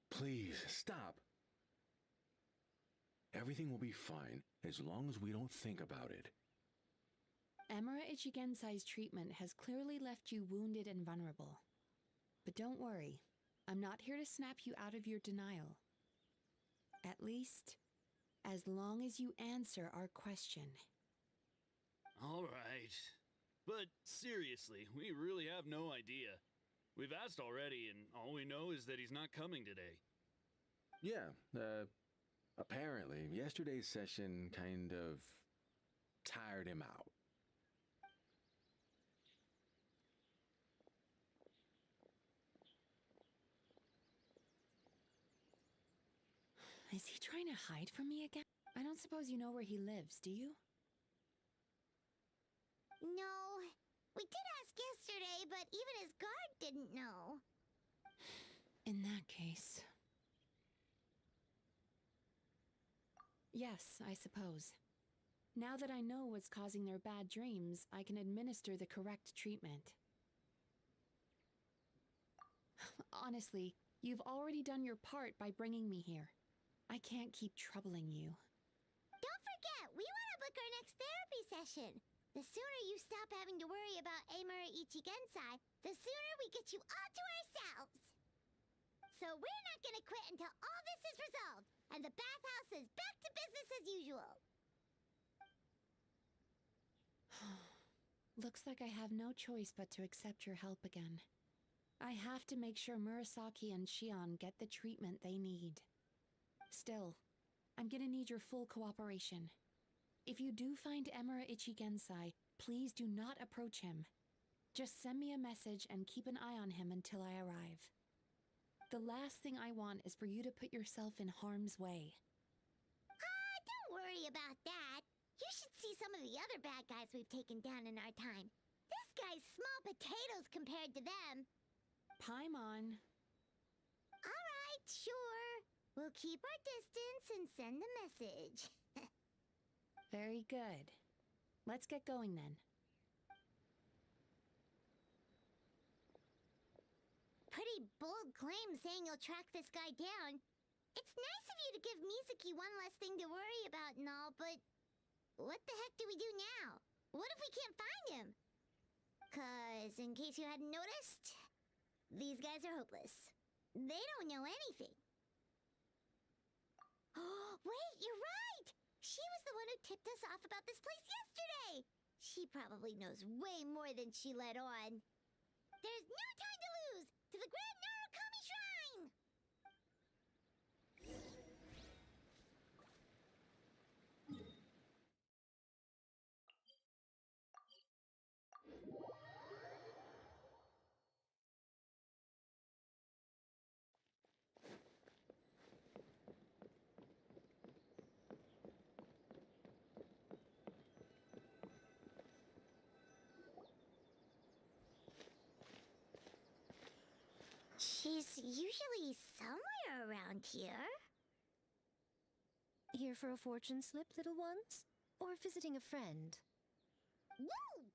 Please, stop. Everything will be fine as long as we don't think about it. Emura Ichigensai's treatment has clearly left you wounded and vulnerable. But don't worry, I'm not here to snap you out of your denial. At least, as long as you answer our question. All right. But seriously, we really have no idea. We've asked already, and all we know is that he's not coming today. Yeah, apparently, yesterday's session kind of tired him out. Is he trying to hide from me again? I don't suppose you know where he lives, do you? No, we did ask yesterday, but even his guard didn't know. In that case... Yes, I suppose. Now that I know what's causing their bad dreams, I can administer the correct treatment. Honestly, you've already done your part by bringing me here. I can't keep troubling you. Don't forget, we want to book our next therapy session. The sooner you stop having to worry about Emura Ichigensai, the sooner we get you all to ourselves. So we're not gonna quit until all this is resolved, and the bathhouse is back to business as usual. Looks like I have no choice but to accept your help again. I have to make sure Murasaki and Shion get the treatment they need. Still, I'm gonna need your full cooperation. If you do find Emura Ichigensai, please do not approach him. Just send me a message and keep an eye on him until I arrive. The last thing I want is for you to put yourself in harm's way. Don't worry about that. You should see some of the other bad guys we've taken down in our time. This guy's small potatoes compared to them. Paimon. All right, sure. We'll keep our distance and send the message. Very good. Let's get going then. Pretty bold claim saying you'll track this guy down. It's nice of you to give Mizuki one less thing to worry about and all, but what the heck do we do now? What if we can't find him? 'Cause, in case you hadn't noticed, these guys are hopeless. They don't know anything. Oh, wait, you're right! She was the one who tipped us off about this place yesterday! She probably knows way more than she let on. There's no time to lose! To the Grand Narukami Shrine! She's usually somewhere around here. Here for a fortune slip, little ones? Or visiting a friend? Whoa!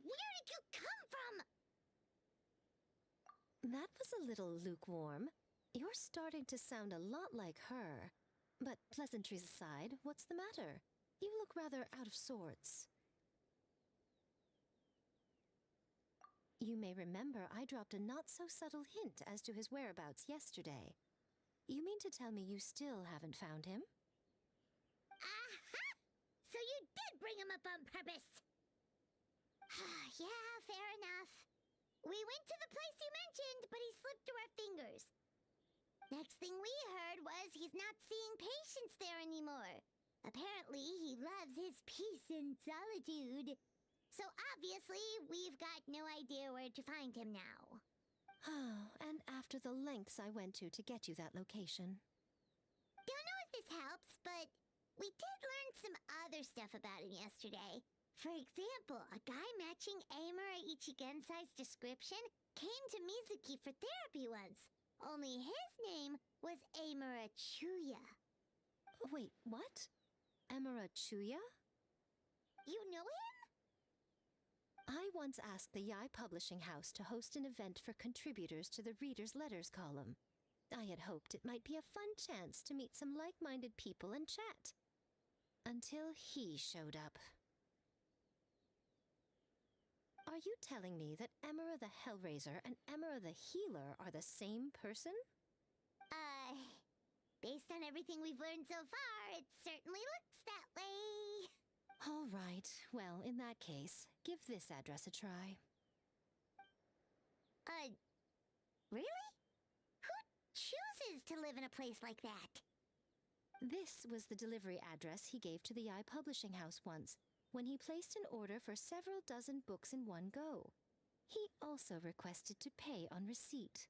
Where did you come from? That was a little lukewarm. You're starting to sound a lot like her. But pleasantries aside, what's the matter? You look rather out of sorts. You may remember I dropped a not-so-subtle hint as to his whereabouts yesterday. You mean to tell me you still haven't found him? Aha! So you did bring him up on purpose! Yeah, fair enough. We went to the place you mentioned, but he slipped through our fingers. Next thing we heard was he's not seeing patients there anymore. Apparently, he loves his peace and solitude. So obviously, we've got no idea where to find him now. Oh, and after the lengths I went to get you that location. Don't know if this helps, but we did learn some other stuff about him yesterday. For example, a guy matching Amura Ichigensai's description came to Mizuki for therapy once. Only his name was Amura Chuya. Wait, what? Amura Chuya? You know him? I once asked the Yai Publishing House to host an event for contributors to the Reader's Letters column. I had hoped it might be a fun chance to meet some like-minded people and chat. Until he showed up. Are you telling me that Amura the Hellraiser and Amura the Healer are the same person? Based on everything we've learned so far, it certainly looks that way. All right. Well, in that case, give this address a try. Really? Who chooses to live in a place like that? This was the delivery address he gave to the Yai Publishing House once, when he placed an order for several dozen books in one go. He also requested to pay on receipt.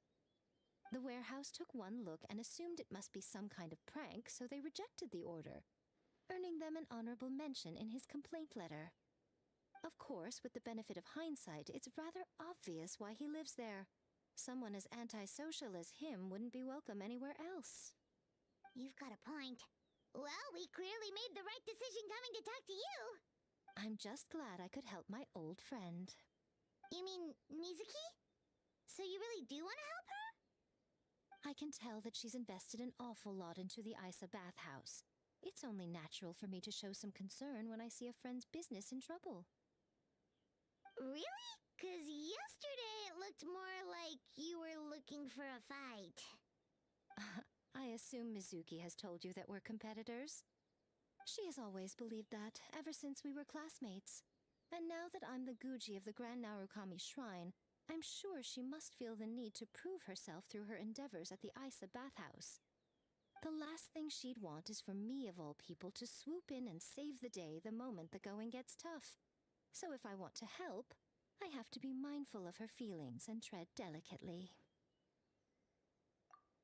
The warehouse took one look and assumed it must be some kind of prank, so they rejected the order, earning them an honorable mention in his complaint letter. Of course, with the benefit of hindsight, it's rather obvious why he lives there. Someone as antisocial as him wouldn't be welcome anywhere else. You've got a point. Well, we clearly made the right decision coming to talk to you. I'm just glad I could help my old friend. You mean Mizuki? So you really do want to help her? I can tell that she's invested an awful lot into the Isa bathhouse. It's only natural for me to show some concern when I see a friend's business in trouble. Really? 'Cause yesterday it looked more like you were looking for a fight. I assume Mizuki has told you that we're competitors? She has always believed that, ever since we were classmates. And now that I'm the Guji of the Grand Narukami Shrine, I'm sure she must feel the need to prove herself through her endeavors at the Isa bathhouse. The last thing she'd want is for me, of all people, to swoop in and save the day the moment the going gets tough. So if I want to help, I have to be mindful of her feelings and tread delicately.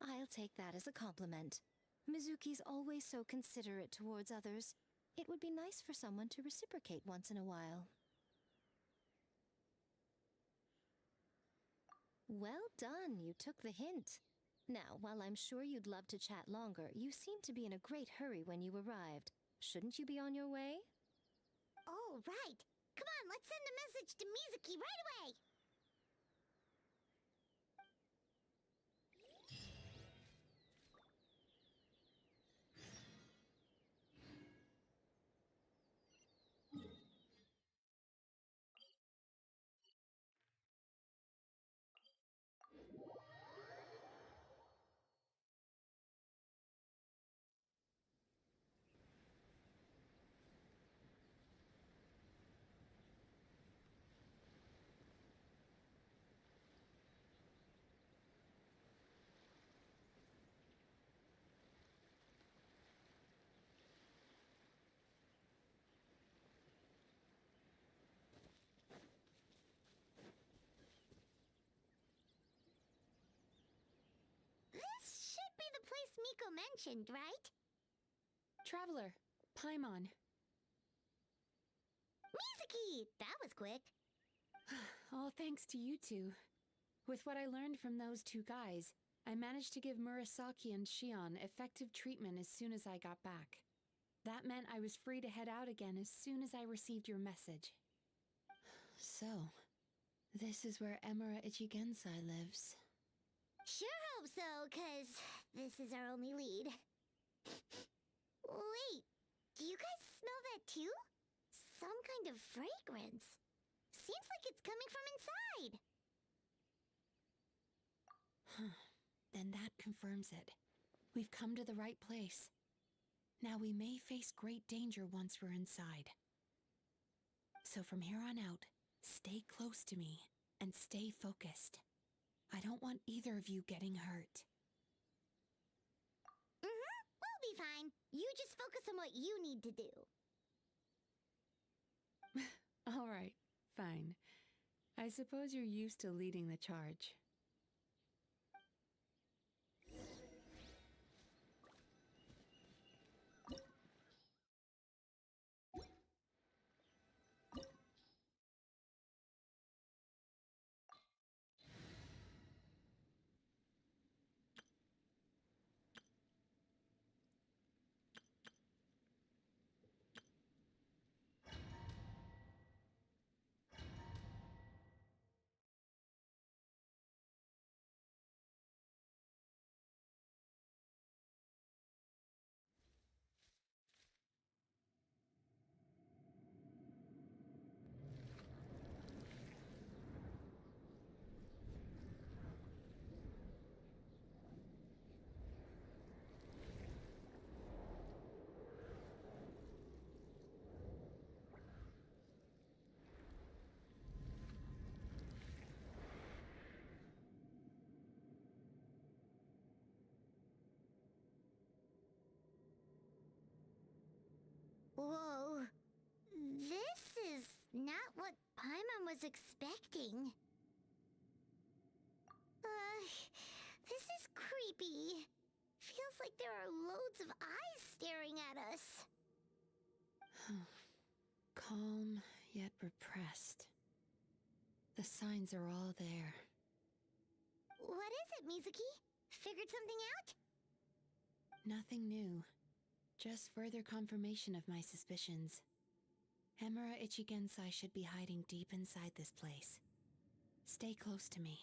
I'll take that as a compliment. Mizuki's always so considerate towards others. It would be nice for someone to reciprocate once in a while. Well done, you took the hint. Now, while I'm sure you'd love to chat longer, you seemed to be in a great hurry when you arrived. Shouldn't you be on your way? Oh, right. Come on, let's send a message to Mizuki right away. This should be the place Miko mentioned, right? Traveler, Paimon. Mizuki! That was quick. All thanks to you two. With what I learned from those two guys, I managed to give Murasaki and Shion effective treatment as soon as I got back. That meant I was free to head out again as soon as I received your message. So, this is where Amura Ichigensai lives. Sure hope so, 'cause this is our only lead. Wait, do you guys smell that too? Some kind of fragrance. Seems like it's coming from inside. Then that confirms it. We've come to the right place. Now we may face great danger once we're inside. So from here on out, stay close to me and stay focused. I don't want either of you getting hurt. We'll be fine. You just focus on what you need to do. All right, fine. I suppose you're used to leading the charge. Whoa. This is not what Paimon was expecting. This is creepy. Feels like there are loads of eyes staring at us. Calm, yet repressed. The signs are all there. What is it, Mizuki? Figured something out? Nothing new. Just further confirmation of my suspicions. Emura Ichigensai should be hiding deep inside this place. Stay close to me.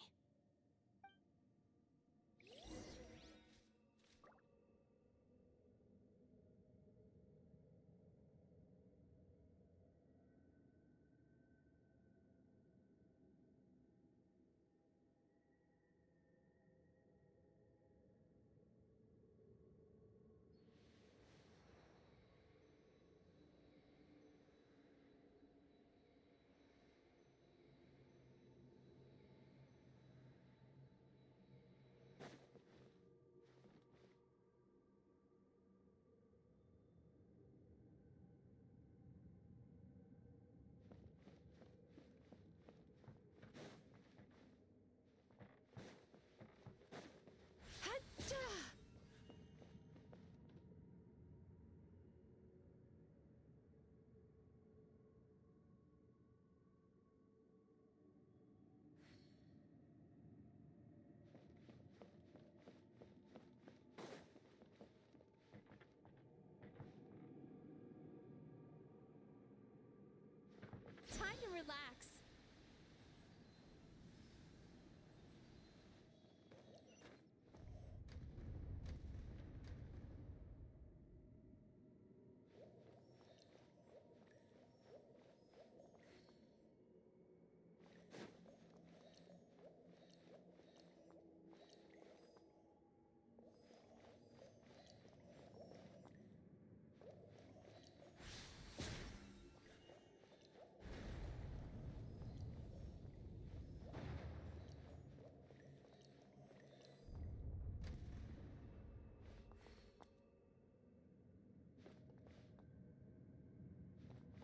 Time to relax.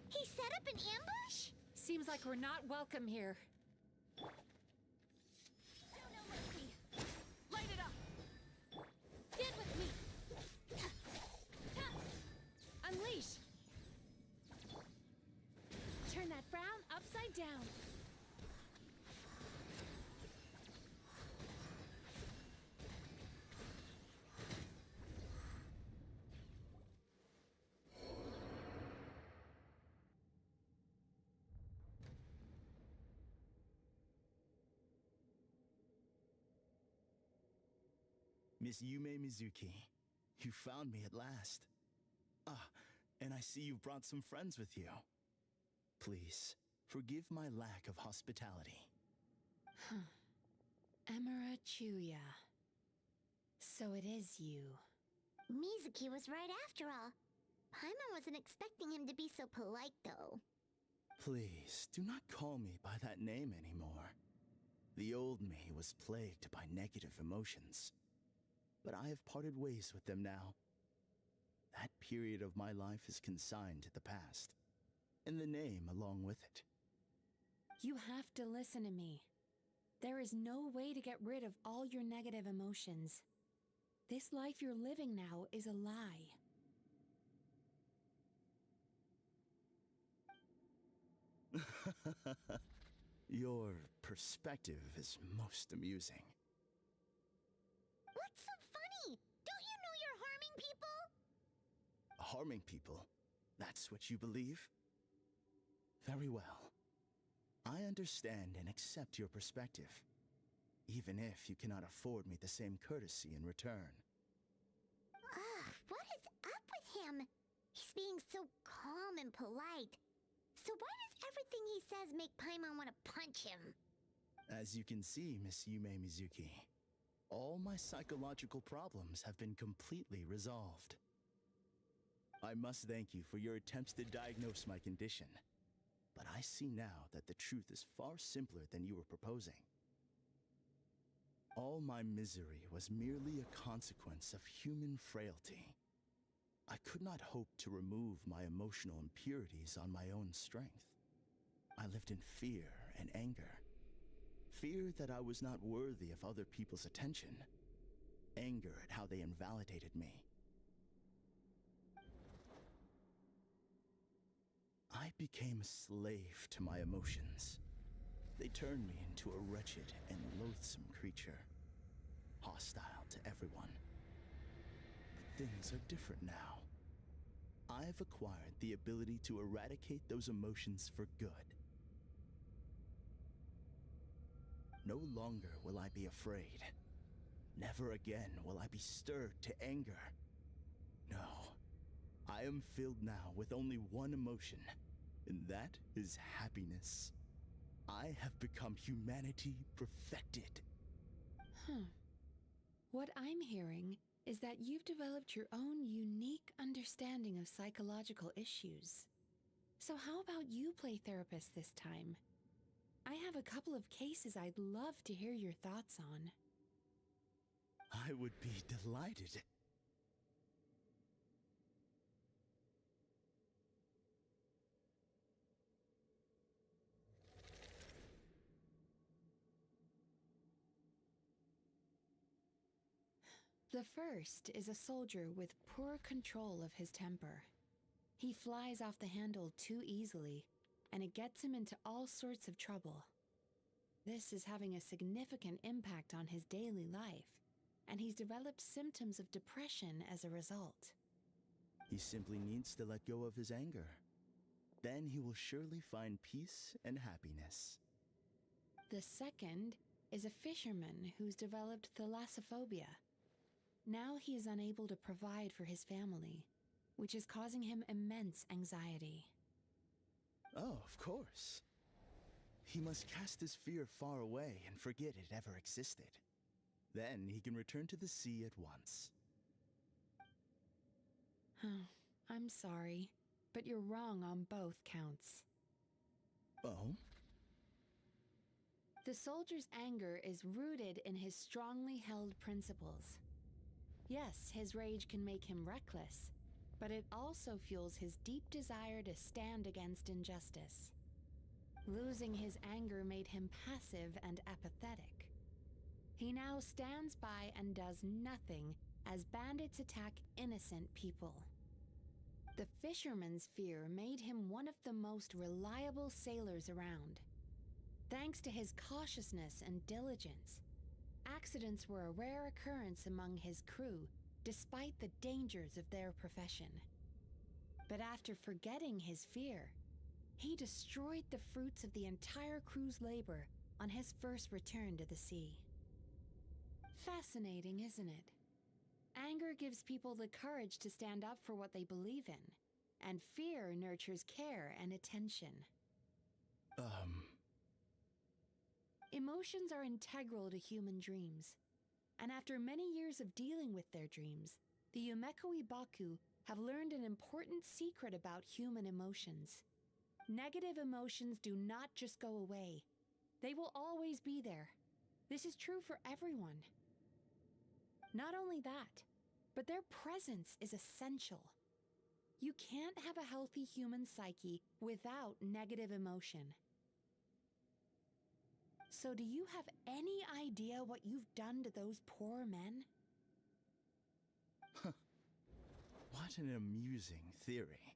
He set up an ambush? Seems like we're not welcome here. Show no mercy. Light it up. Stand with me. Unleash! Turn that frown upside down. Miss Yumemizuki, you found me at last. Ah, and I see you've brought some friends with you. Please, forgive my lack of hospitality. Emira Chuya. So it is you. Mizuki was right after all. Paimon wasn't expecting him to be so polite, though. Please, do not call me by that name anymore. The old me was plagued by negative emotions. But I have parted ways with them now. That period of my life is consigned to the past, and the name along with it. You have to listen to me. There is no way to get rid of all your negative emotions. This life you're living now is a lie. Your perspective is most amusing. What's so funny? Don't you know you're harming people? Harming people? That's what you believe? Very well. I understand and accept your perspective, even if you cannot afford me the same courtesy in return. Ugh, what is up with him? He's being so calm and polite. So why does everything he says make Paimon want to punch him? As you can see, Miss Yumemizuki, all my psychological problems have been completely resolved. I must thank you for your attempts to diagnose my condition, but I see now that the truth is far simpler than you were proposing. All my misery was merely a consequence of human frailty. I could not hope to remove my emotional impurities on my own strength. I lived in fear and anger. Fear that I was not worthy of other people's attention. Anger at how they invalidated me. I became a slave to my emotions. They turned me into a wretched and loathsome creature, hostile to everyone. But things are different now. I've acquired the ability to eradicate those emotions for good. No longer will I be afraid. Never again will I be stirred to anger. No, I am filled now with only one emotion, and that is happiness. I have become humanity perfected. What I'm hearing is that you've developed your own unique understanding of psychological issues. So how about you play therapist this time? I have a couple of cases I'd love to hear your thoughts on. I would be delighted. The first is a soldier with poor control of his temper. He flies off the handle too easily, and it gets him into all sorts of trouble. This is having a significant impact on his daily life, and he's developed symptoms of depression as a result. He simply needs to let go of his anger. Then he will surely find peace and happiness. The second is a fisherman who's developed thalassophobia. Now he is unable to provide for his family, which is causing him immense anxiety. Oh, of course. He must cast his fear far away and forget it ever existed. Then he can return to the sea at once. I'm sorry, but you're wrong on both counts. Oh? The soldier's anger is rooted in his strongly held principles. Yes, his rage can make him reckless, but it also fuels his deep desire to stand against injustice. Losing his anger made him passive and apathetic. He now stands by and does nothing as bandits attack innocent people. The fisherman's fear made him one of the most reliable sailors around. Thanks to his cautiousness and diligence, accidents were a rare occurrence among his crew, despite the dangers of their profession. But after forgetting his fear, he destroyed the fruits of the entire crew's labor on his first return to the sea. Fascinating, isn't it? Anger gives people the courage to stand up for what they believe in, and fear nurtures care and attention. Emotions are integral to human dreams, and after many years of dealing with their dreams, the Yumemizuki have learned an important secret about human emotions. Negative emotions do not just go away. They will always be there. This is true for everyone. Not only that, but their presence is essential. You can't have a healthy human psyche without negative emotion. So do you have any idea what you've done to those poor men? What an amusing theory.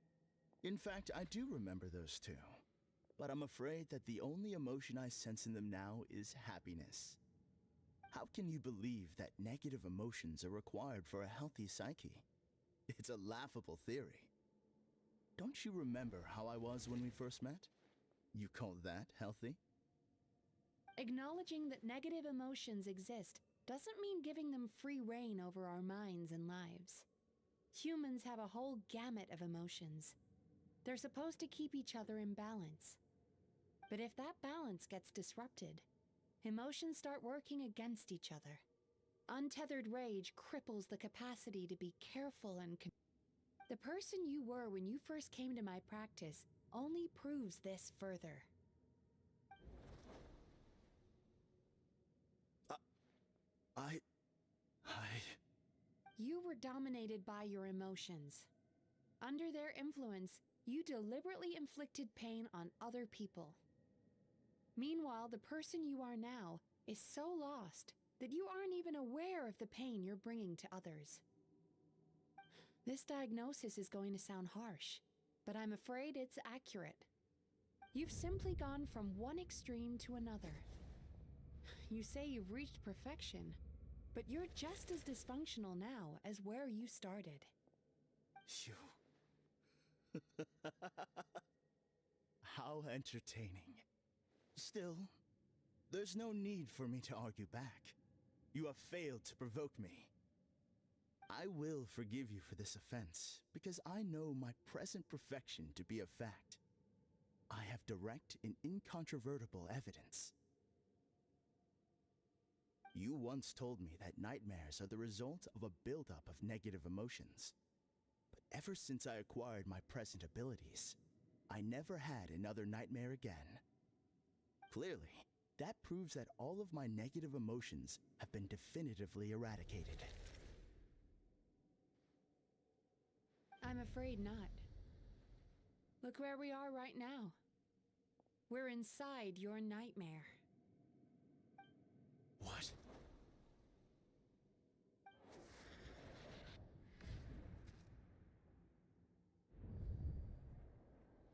In fact, I do remember those two. But I'm afraid that the only emotion I sense in them now is happiness. How can you believe that negative emotions are required for a healthy psyche? It's a laughable theory. Don't you remember how I was when we first met? You call that healthy? Acknowledging that negative emotions exist doesn't mean giving them free rein over our minds and lives. Humans have a whole gamut of emotions. They're supposed to keep each other in balance. But if that balance gets disrupted, emotions start working against each other. Untethered rage cripples the capacity to be careful and the person you were when you first came to my practice only proves this further. You were dominated by your emotions. Under their influence, you deliberately inflicted pain on other people. Meanwhile, the person you are now is so lost that you aren't even aware of the pain you're bringing to others. This diagnosis is going to sound harsh, but I'm afraid it's accurate. You've simply gone from one extreme to another. You say you've reached perfection, but you're just as dysfunctional now as where you started. How entertaining. Still, there's no need for me to argue back. You have failed to provoke me. I will forgive you for this offense, because I know my present perfection to be a fact. I have direct and incontrovertible evidence. You once told me that nightmares are the result of a buildup of negative emotions. But ever since I acquired my present abilities, I never had another nightmare again. Clearly, that proves that all of my negative emotions have been definitively eradicated. I'm afraid not. Look where we are right now. We're inside your nightmare. What?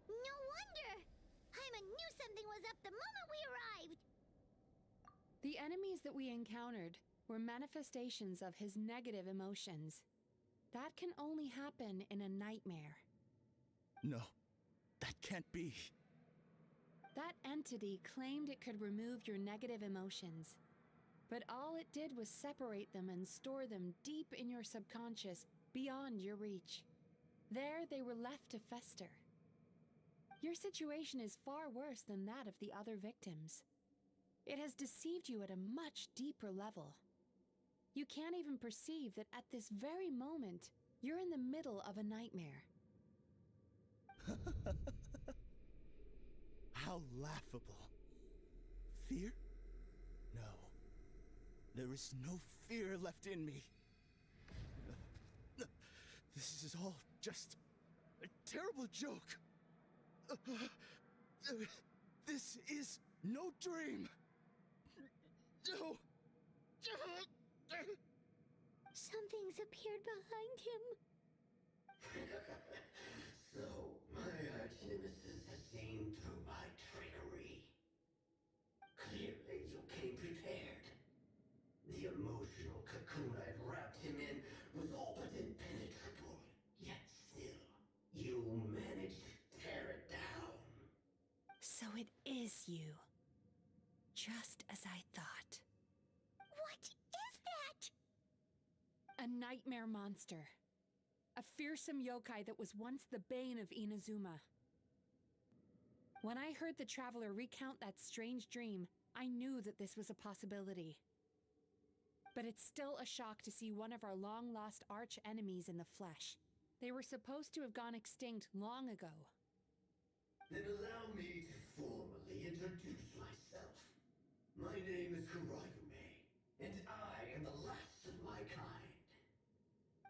No wonder! Paimon knew something was up the moment we arrived! The enemies that we encountered were manifestations of his negative emotions. That can only happen in a nightmare. No, that can't be. That entity claimed it could remove your negative emotions, but all it did was separate them and store them deep in your subconscious, beyond your reach. There they were left to fester. Your situation is far worse than that of the other victims. It has deceived you at a much deeper level. You can't even perceive that at this very moment, you're in the middle of a nightmare. How laughable. Fear? No. There is no fear left in me. This is all just a terrible joke. This is no dream. No. Something's appeared behind him. So, my arch nemesis has seen through my trickery. Clearly, you came prepared. The emotional cocoon I'd wrapped him in was all but impenetrable. Yet still, you managed to tear it down. So it is you. Just as I thought. What is that? A A nightmare monster. A fearsome yokai that was once the bane of Inazuma. When I heard the traveler recount that strange dream, I knew that this was a possibility. But it's still a shock to see one of our long-lost arch-enemies in the flesh. They were supposed to have gone extinct long ago. Then allow me to formally introduce myself. My name is Kurayume, and I am the last of my kind.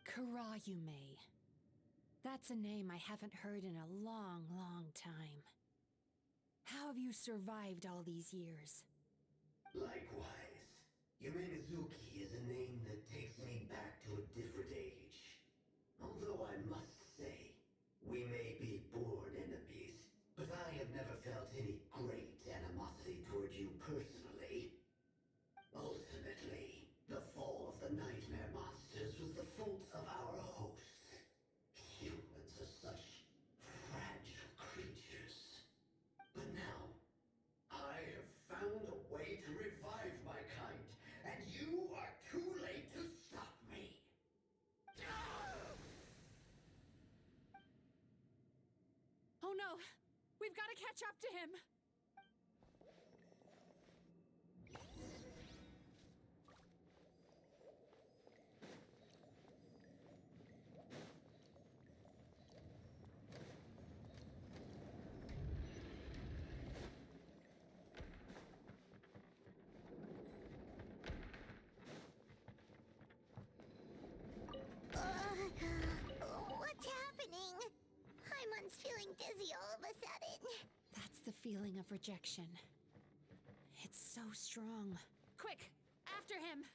Kurayume. That's a name I haven't heard in a long, long time. How have you survived all these years? Likewise, Yumemizuki is a name that takes me back to a different age. Although I must say, we may be born enemies, but I have never felt any great animosity toward you personally. Ultimately, the fall of the nightmare monsters was the fault of our hosts. Humans are such fragile creatures. But now, I have found a way to revive my kind, and you are too late to stop me. Oh no! We've got to catch up to him! What's happening? Paimon's feeling dizzy all of a sudden. That's the feeling of rejection. It's so strong. Quick! After him!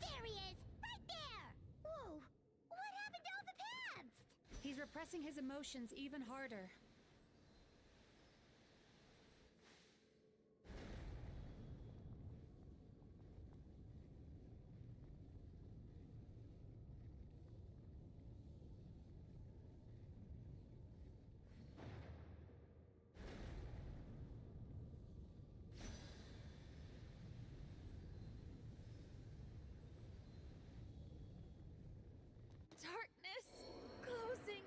There he is! Right there! Whoa! What happened to all the paths? He's repressing his emotions even harder. Darkness closing.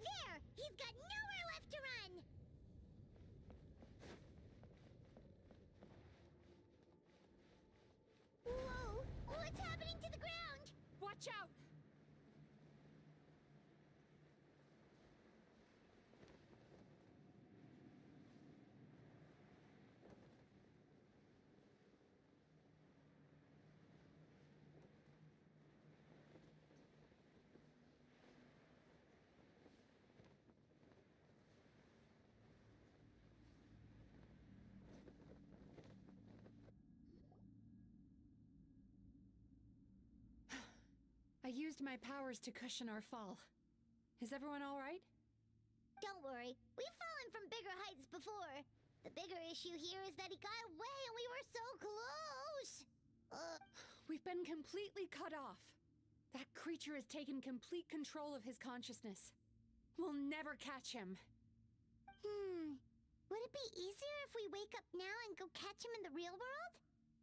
There! He's got nowhere left to run! Whoa! What's happening to the ground? Watch out! I used my powers to cushion our fall. Is everyone all right? Don't worry, we've fallen from bigger heights before. The bigger issue here is that he got away and we were so close! We've been completely cut off. That creature has taken complete control of his consciousness. We'll never catch him. Would it be easier if we wake up now and go catch him in the real world?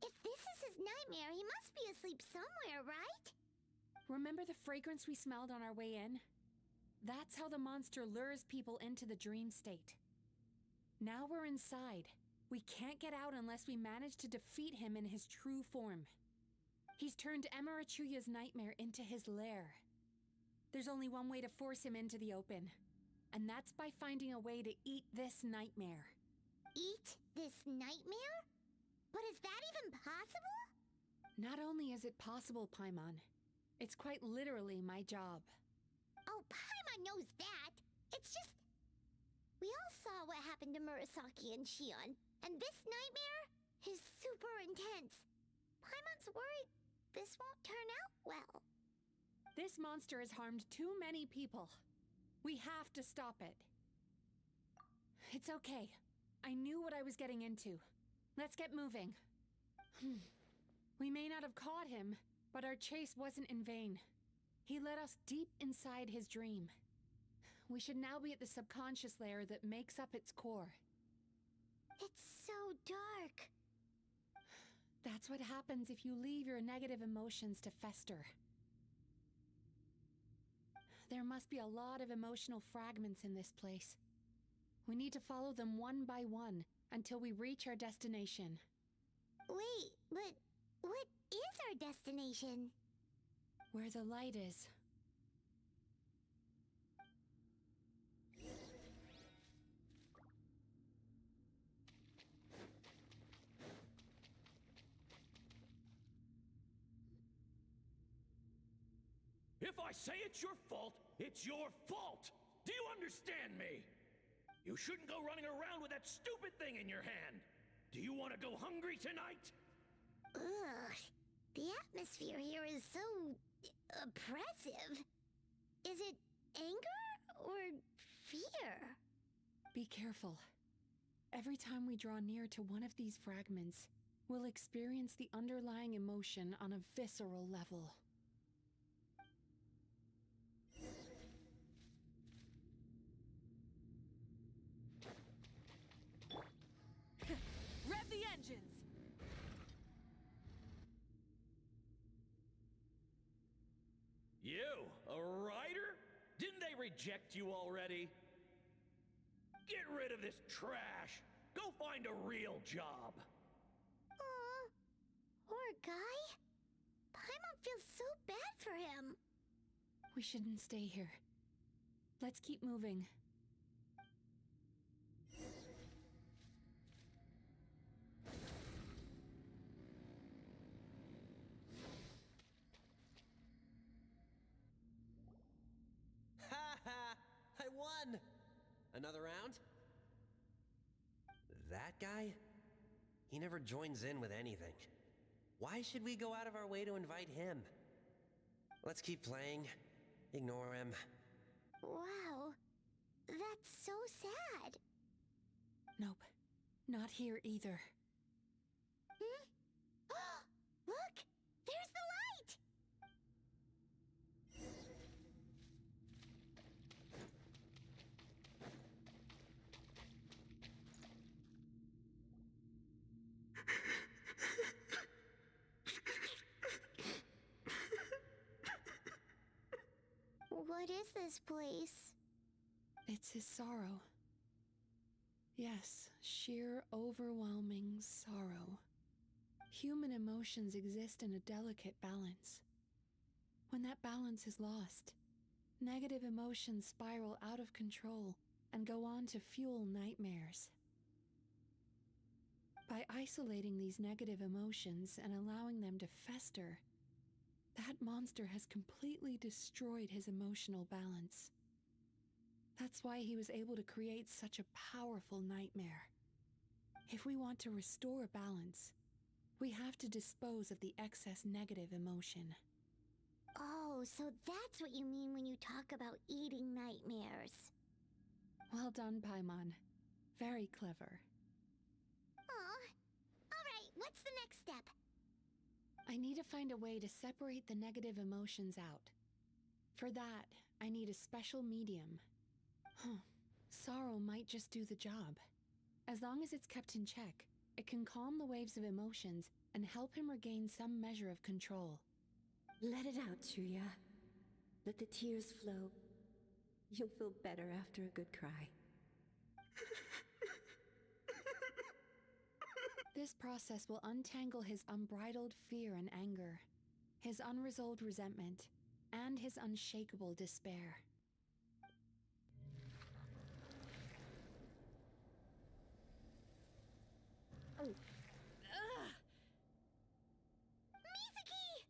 If this is his nightmare, he must be asleep somewhere, right? Remember the fragrance we smelled on our way in? That's how the monster lures people into the dream state. Now we're inside. We can't get out unless we manage to defeat him in his true form. He's turned Emarachuya's nightmare into his lair. There's only one way to force him into the open, and that's by finding a way to eat this nightmare. Eat this nightmare? But is that even possible? Not only is it possible, Paimon, It's quite literally my job. Oh, Paimon knows that. It's just... We all saw what happened to Murasaki and Shion, and this nightmare is super intense. Paimon's worried this won't turn out well. This monster has harmed too many people. We have to stop it. It's okay. I knew what I was getting into. Let's get moving. We may not have caught him, but our chase wasn't in vain. He led us deep inside his dream. We should now be at the subconscious layer that makes up its core. It's so dark. That's what happens if you leave your negative emotions to fester. There must be a lot of emotional fragments in this place. We need to follow them one by one until we reach our destination. Wait, but what is our destination? Where the light is. If I say it's your fault, it's your fault! Do you understand me? You shouldn't go running around with that stupid thing in your hand! Do you want to go hungry tonight? Ugh, the atmosphere here is so... oppressive. Is it anger or fear? Be careful. Every time we draw near to one of these fragments, we'll experience the underlying emotion on a visceral level. Rev the engines! You, a writer? Didn't they reject you already? Get rid of this trash! Go find a real job! Aw, poor guy. Paimon feels so bad for him. We shouldn't stay here. Let's keep moving. Ha ha! I won! Another round? That guy? He never joins in with anything. Why should we go out of our way to invite him? Let's keep playing. Ignore him. Wow, that's so sad. Nope, not here either. Hmm? Look! There's the light! What is this place? It's his sorrow. Yes, sheer overwhelming sorrow. Human emotions exist in a delicate balance. When that balance is lost, negative emotions spiral out of control and go on to fuel nightmares. By isolating these negative emotions and allowing them to fester, that monster has completely destroyed his emotional balance. That's why he was able to create such a powerful nightmare. If we want to restore balance, we have to dispose of the excess negative emotion. Oh, so that's what you mean when you talk about eating nightmares. Well done, Paimon. Very clever. Aw. Alright, what's the next step? I need to find a way to separate the negative emotions out. For that, I need a special medium. Sorrow might just do the job. As long as it's kept in check, it can calm the waves of emotions and help him regain some measure of control. Let it out, Chuya. Let the tears flow. You'll feel better after a good cry. This process will untangle his unbridled fear and anger, his unresolved resentment, and his unshakable despair. Mizuki!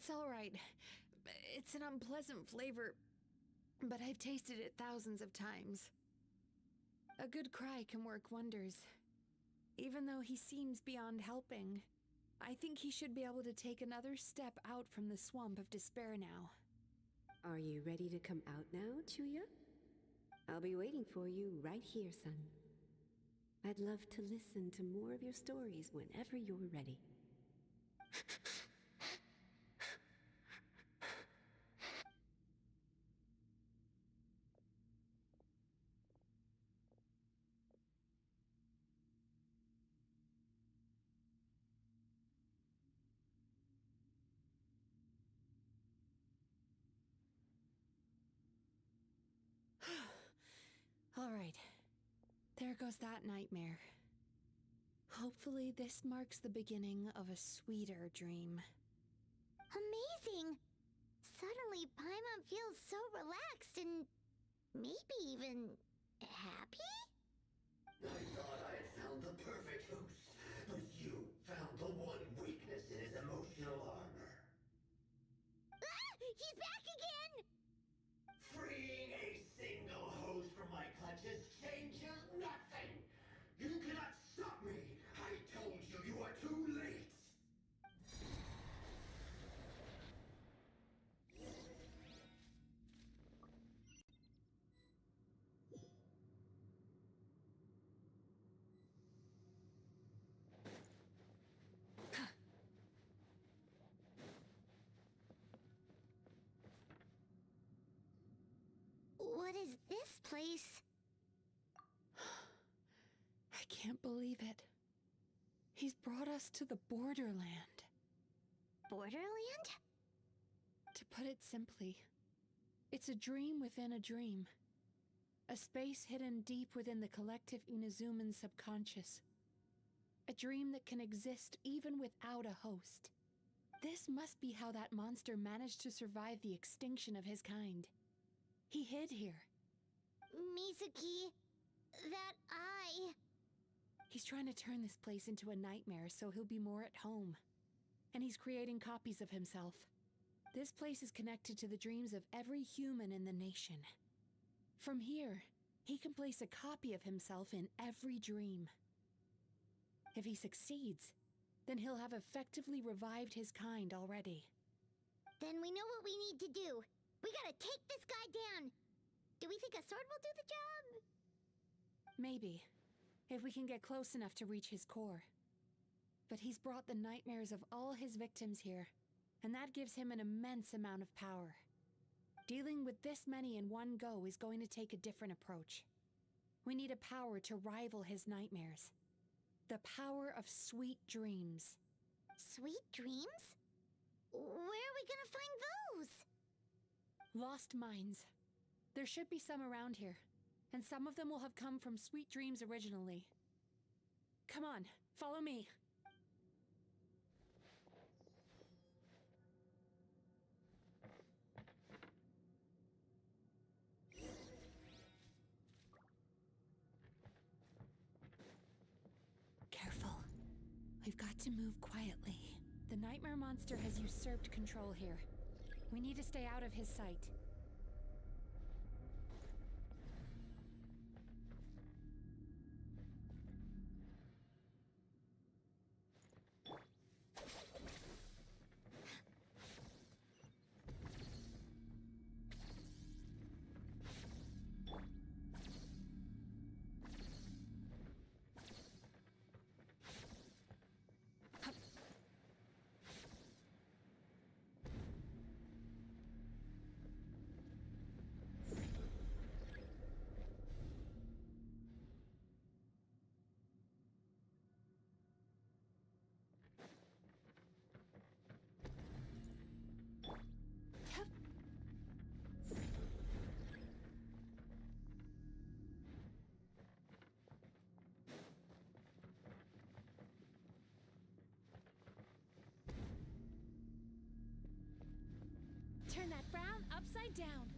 It's all right. It's an unpleasant flavor, but I've tasted it thousands of times. A good cry can work wonders. Even though he seems beyond helping, I think he should be able to take another step out from the swamp of despair now. Are you ready to come out now, Chuya? I'll be waiting for you right here, son. I'd love to listen to more of your stories whenever you're ready. All right. There goes that nightmare. Hopefully this marks the beginning of a sweeter dream. Amazing! Suddenly, Paimon feels so relaxed and maybe even happy? I thought I had found the perfect host, but you found the one weakness in his emotional armor. Ah! He's back again! Freeing a single host from my clutches changes nothing! You cannot stop me! I told you you are too late! What is this place? I can't believe it. He's brought us to the borderland. Borderland? To put it simply, it's a dream within a dream. A space hidden deep within the collective Inazuman subconscious. A dream that can exist even without a host. This must be how that monster managed to survive the extinction of his kind. He hid here. Mizuki, that eye. He's trying to turn this place into a nightmare so he'll be more at home. And he's creating copies of himself. This place is connected to the dreams of every human in the nation. From here, he can place a copy of himself in every dream. If he succeeds, then he'll have effectively revived his kind already. Then we know what we need to do. We gotta take this guy down. Do we think a sword will do the job? Maybe, if we can get close enough to reach his core. But he's brought the nightmares of all his victims here, and that gives him an immense amount of power. Dealing with this many in one go is going to take a different approach. We need a power to rival his nightmares. The power of sweet dreams. Sweet dreams? Where are we gonna find those? Lost minds. There should be some around here, and some of them will have come from sweet dreams originally. Come on, follow me. Careful. We've got to move quietly. The nightmare monster has usurped control here. We need to stay out of his sight. Turn that frown upside down.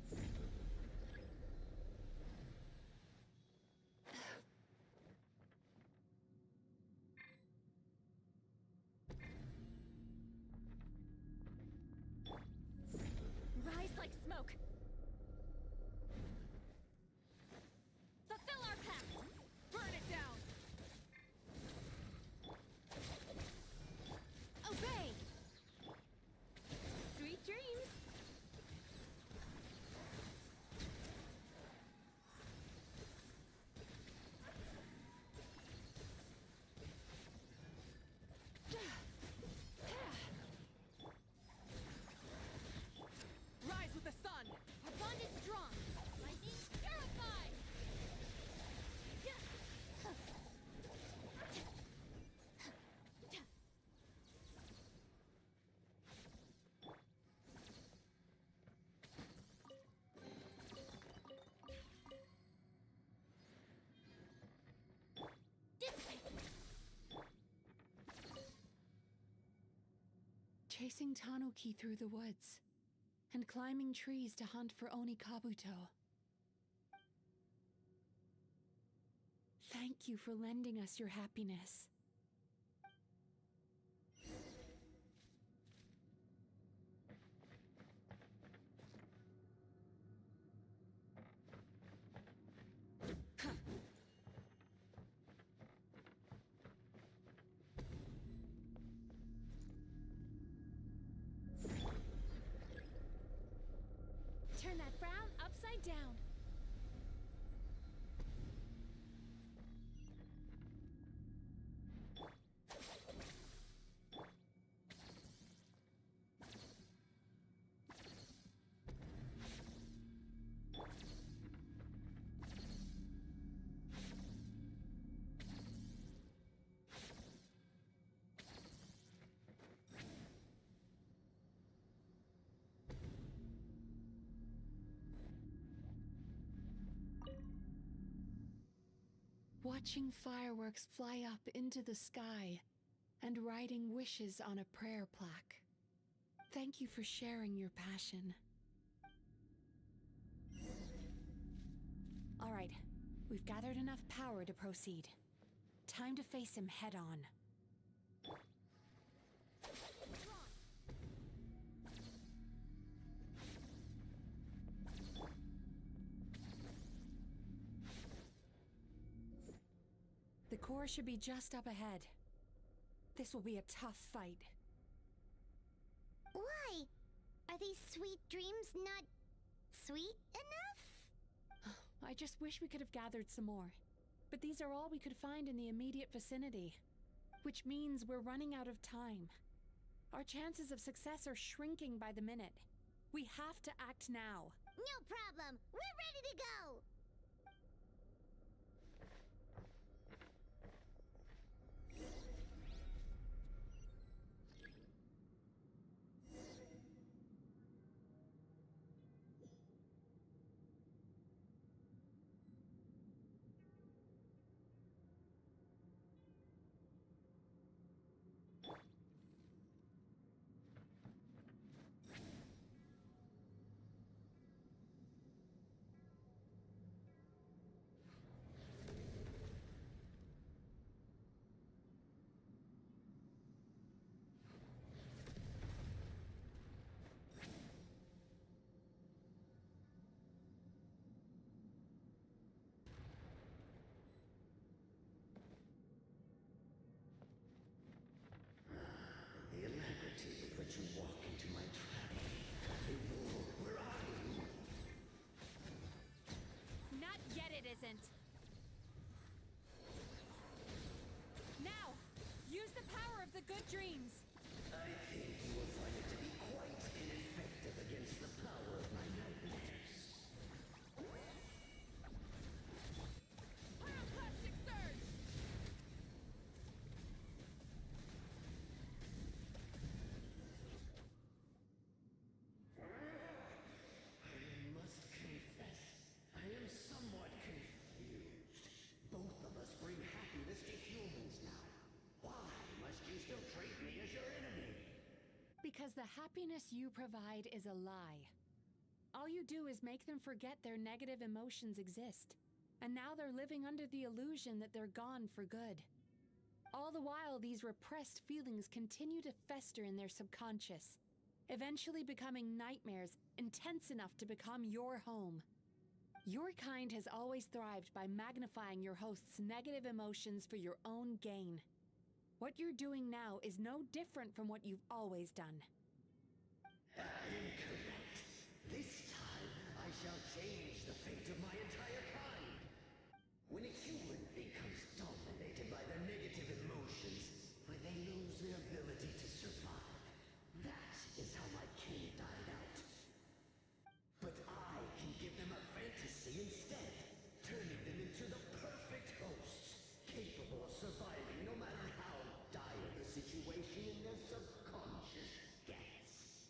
chasing Tanuki through the woods, and climbing trees to hunt for Oni Kabuto. Thank you for lending us your happiness. Turn that frown upside down. Watching fireworks fly up into the sky and writing wishes on a prayer plaque. Thank you for sharing your passion. All right, we've gathered enough power to proceed. Time to face him head on. The core should be just up ahead. This will be a tough fight. Why? Are these sweet dreams not sweet enough? I just wish we could have gathered some more. But these are all we could find in the immediate vicinity. Which means we're running out of time. Our chances of success are shrinking by the minute. We have to act now. No problem. We're ready to go. The alacrity with which you walk into my trap. Where are you? Not yet it isn't. Now, use the power of the good dreams. I think you will find it to be quite ineffective against the power of my nightmares. Pyroclastic surge! I must confess, I am somewhat confused. Both of us bring happiness to humans now. Why must you still treat me as your enemy? Because the happiness you provide is a lie. All you do is make them forget their negative emotions exist. And now they're living under the illusion that they're gone for good. All the while, these repressed feelings continue to fester in their subconscious, eventually becoming nightmares intense enough to become your home. Your kind has always thrived by magnifying your host's negative emotions for your own gain. What you're doing now is no different from what you've always done. Incorrect. This time, I shall change the fate of my entire kind. When a human becomes dominated by their negative emotions, when they lose their ability to survive, that is how my king died out. But I can give them a fantasy instead, turning them into the perfect hosts, capable of surviving no matter how dire the situation in their subconscious gets.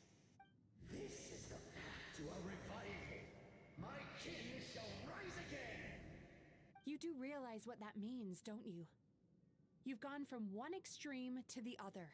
This is the path to a revival. My kin shall rise again! You do realize what that means, don't you? You've gone from one extreme to the other.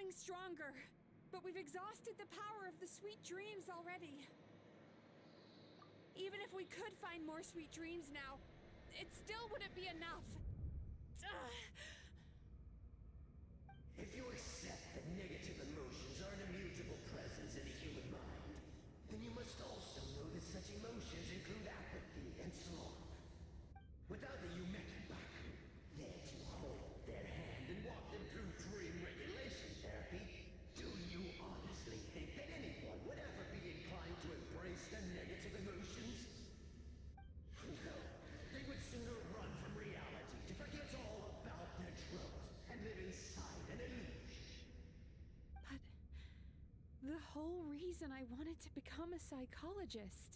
growing stronger, but we've exhausted the power of the sweet dreams already. Even if we could find more sweet dreams now, it still wouldn't be enough. If you accept that negative emotions are an immutable presence in the human mind, then you must also know that such emotions include apathy and sloth. Without the Yumemizuki there to hold their hand and walk them through dream regulation therapy, do you honestly think that anyone would ever be inclined to embrace the negative emotions? No, they would sooner run from reality to forget all about their troubles and live inside an illusion. But the whole reason I wanted to become a psychologist.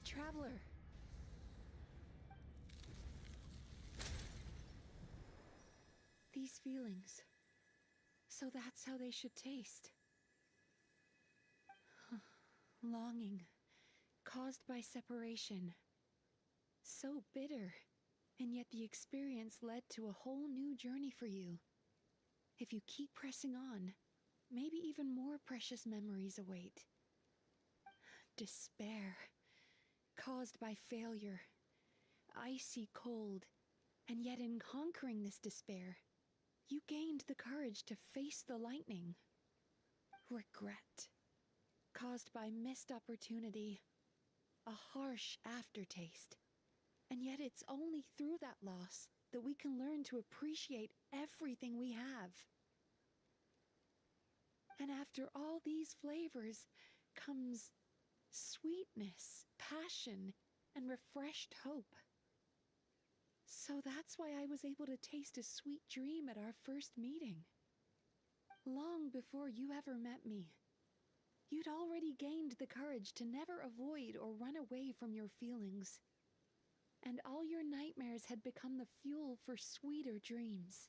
Traveler. These feelings. So that's how they should taste. Longing. Caused by separation. So bitter. And yet the experience led to a whole new journey for you. If you keep pressing on, maybe even more precious memories await. Despair. Caused by failure. Icy cold. And yet in conquering this despair, you gained the courage to face the lightning. Regret. Caused by missed opportunity. A harsh aftertaste. And yet it's only through that loss that we can learn to appreciate everything we have. And after all these flavors comes sweetness, passion, and refreshed hope. So that's why I was able to taste a sweet dream at our first meeting. Long before you ever met me, you'd already gained the courage to never avoid or run away from your feelings. And all your nightmares had become the fuel for sweeter dreams.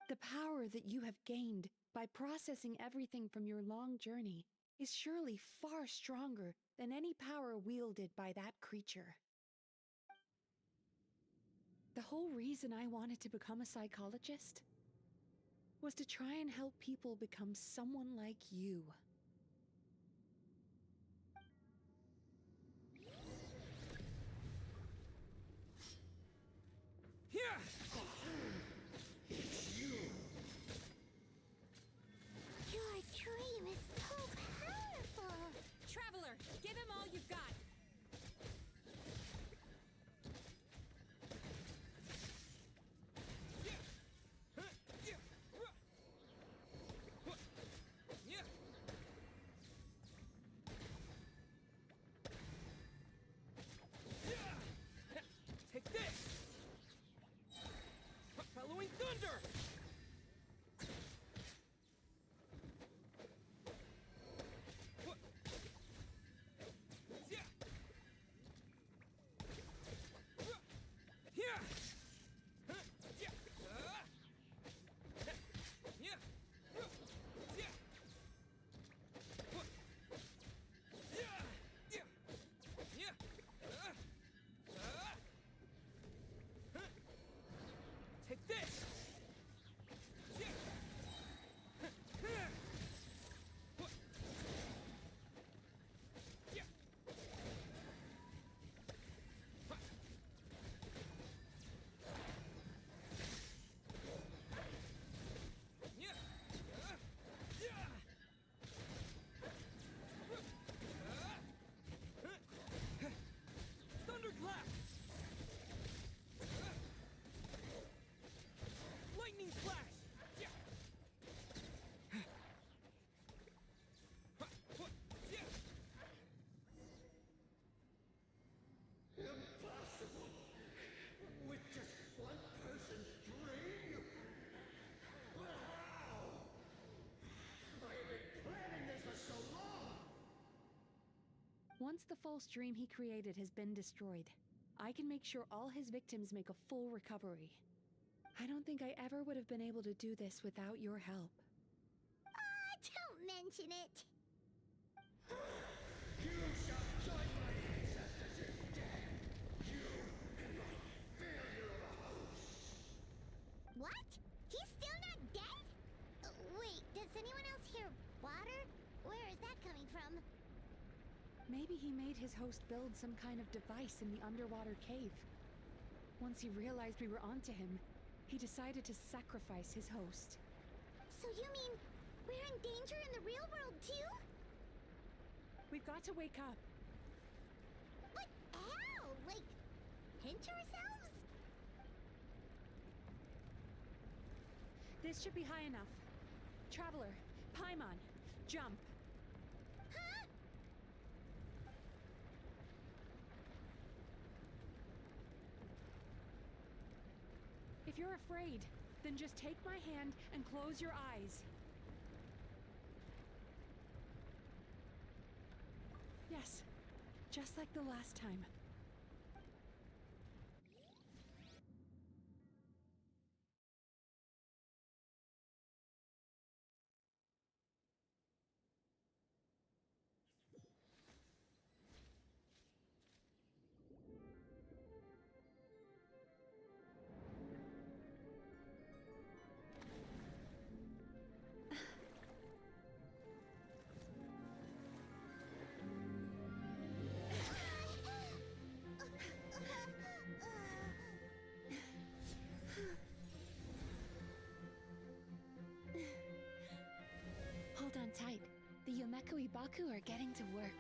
The power that you have gained by processing everything from your long journey is surely far stronger than any power wielded by that creature. The whole reason I wanted to become a psychologist was to try and help people become someone like you. Your dream is so powerful. Traveler, give him all you've got. Take this! Following thunder! Take this! Thunderclap! Lightning flash! Impossible! With just one person's dream? But how? I have been planning this for so long! Once the false dream he created has been destroyed, I can make sure all his victims make a full recovery. I don't think I ever would have been able to do this without your help. Don't mention it. You shall join my ancestors in death! You and my failure of a host! What? He's still not dead? Wait, does anyone else hear water? Where is that coming from? Maybe he made his host build some kind of device in the underwater cave. Once he realized we were onto him, he decided to sacrifice his host. So you mean we're in danger in the real world too? We've got to wake up. But how? Like, pinch ourselves? This should be high enough. Traveler, Paimon, jump. Huh? If you're afraid, then just take my hand and close your eyes. Yes, just like the last time. Hold on tight. The Yumemizuki are getting to work.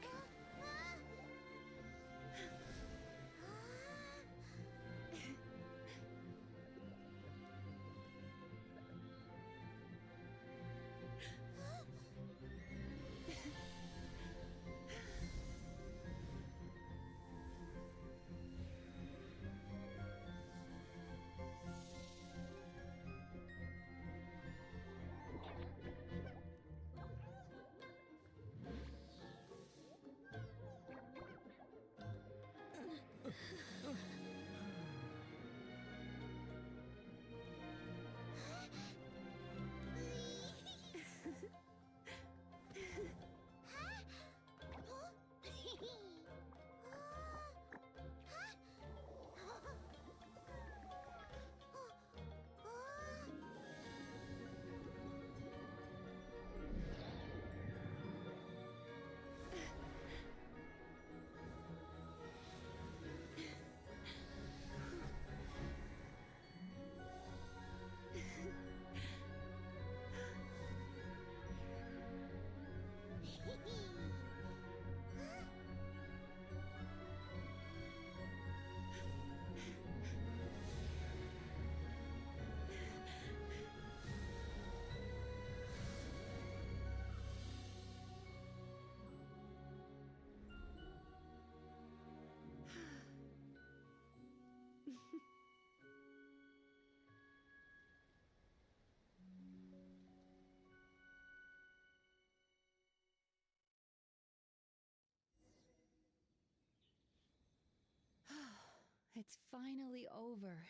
It's finally over.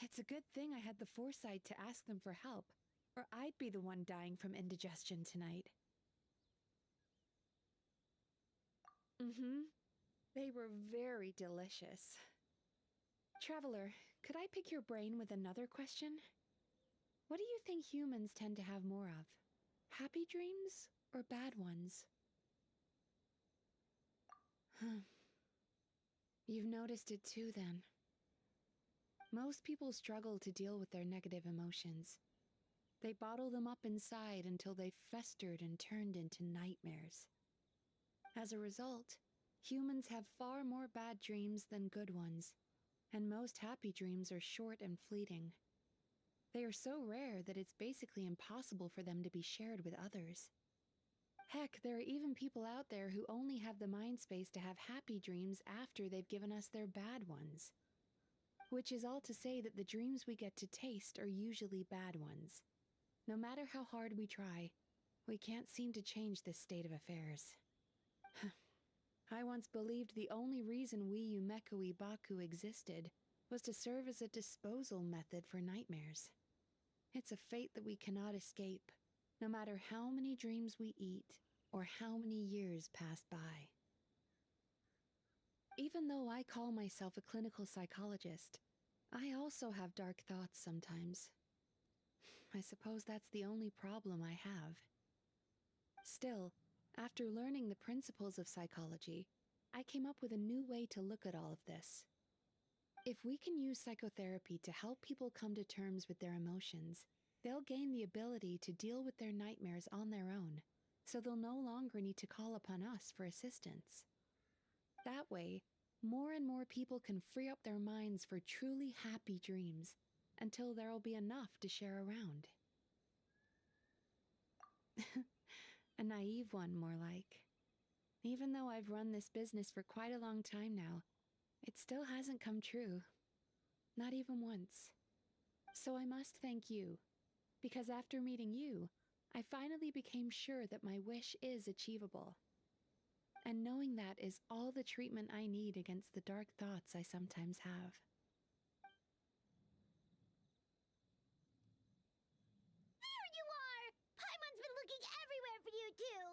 It's a good thing I had the foresight to ask them for help, or I'd be the one dying from indigestion tonight. They were very delicious. Traveler, could I pick your brain with another question? What do you think humans tend to have more of? Happy dreams or bad ones? You've noticed it too, then. Most people struggle to deal with their negative emotions. They bottle them up inside until they've festered and turned into nightmares. As a result, humans have far more bad dreams than good ones, and most happy dreams are short and fleeting. They are so rare that it's basically impossible for them to be shared with others. Heck, there are even people out there who only have the mind space to have happy dreams after they've given us their bad ones. Which is all to say that the dreams we get to taste are usually bad ones. No matter how hard we try, we can't seem to change this state of affairs. I once believed the only reason we Yumemizuki existed was to serve as a disposal method for nightmares. It's a fate that we cannot escape, no matter how many dreams we eat or how many years pass by. Even though I call myself a clinical psychologist, I also have dark thoughts sometimes. I suppose that's the only problem I have. Still, after learning the principles of psychology, I came up with a new way to look at all of this. If we can use psychotherapy to help people come to terms with their emotions, they'll gain the ability to deal with their nightmares on their own, so they'll no longer need to call upon us for assistance. That way, more and more people can free up their minds for truly happy dreams, until there'll be enough to share around. A naive one, more like. Even though I've run this business for quite a long time now, it still hasn't come true. Not even once. So I must thank you, because after meeting you, I finally became sure that my wish is achievable. And knowing that is all the treatment I need against the dark thoughts I sometimes have. There you are! Paimon's been looking everywhere for you, too!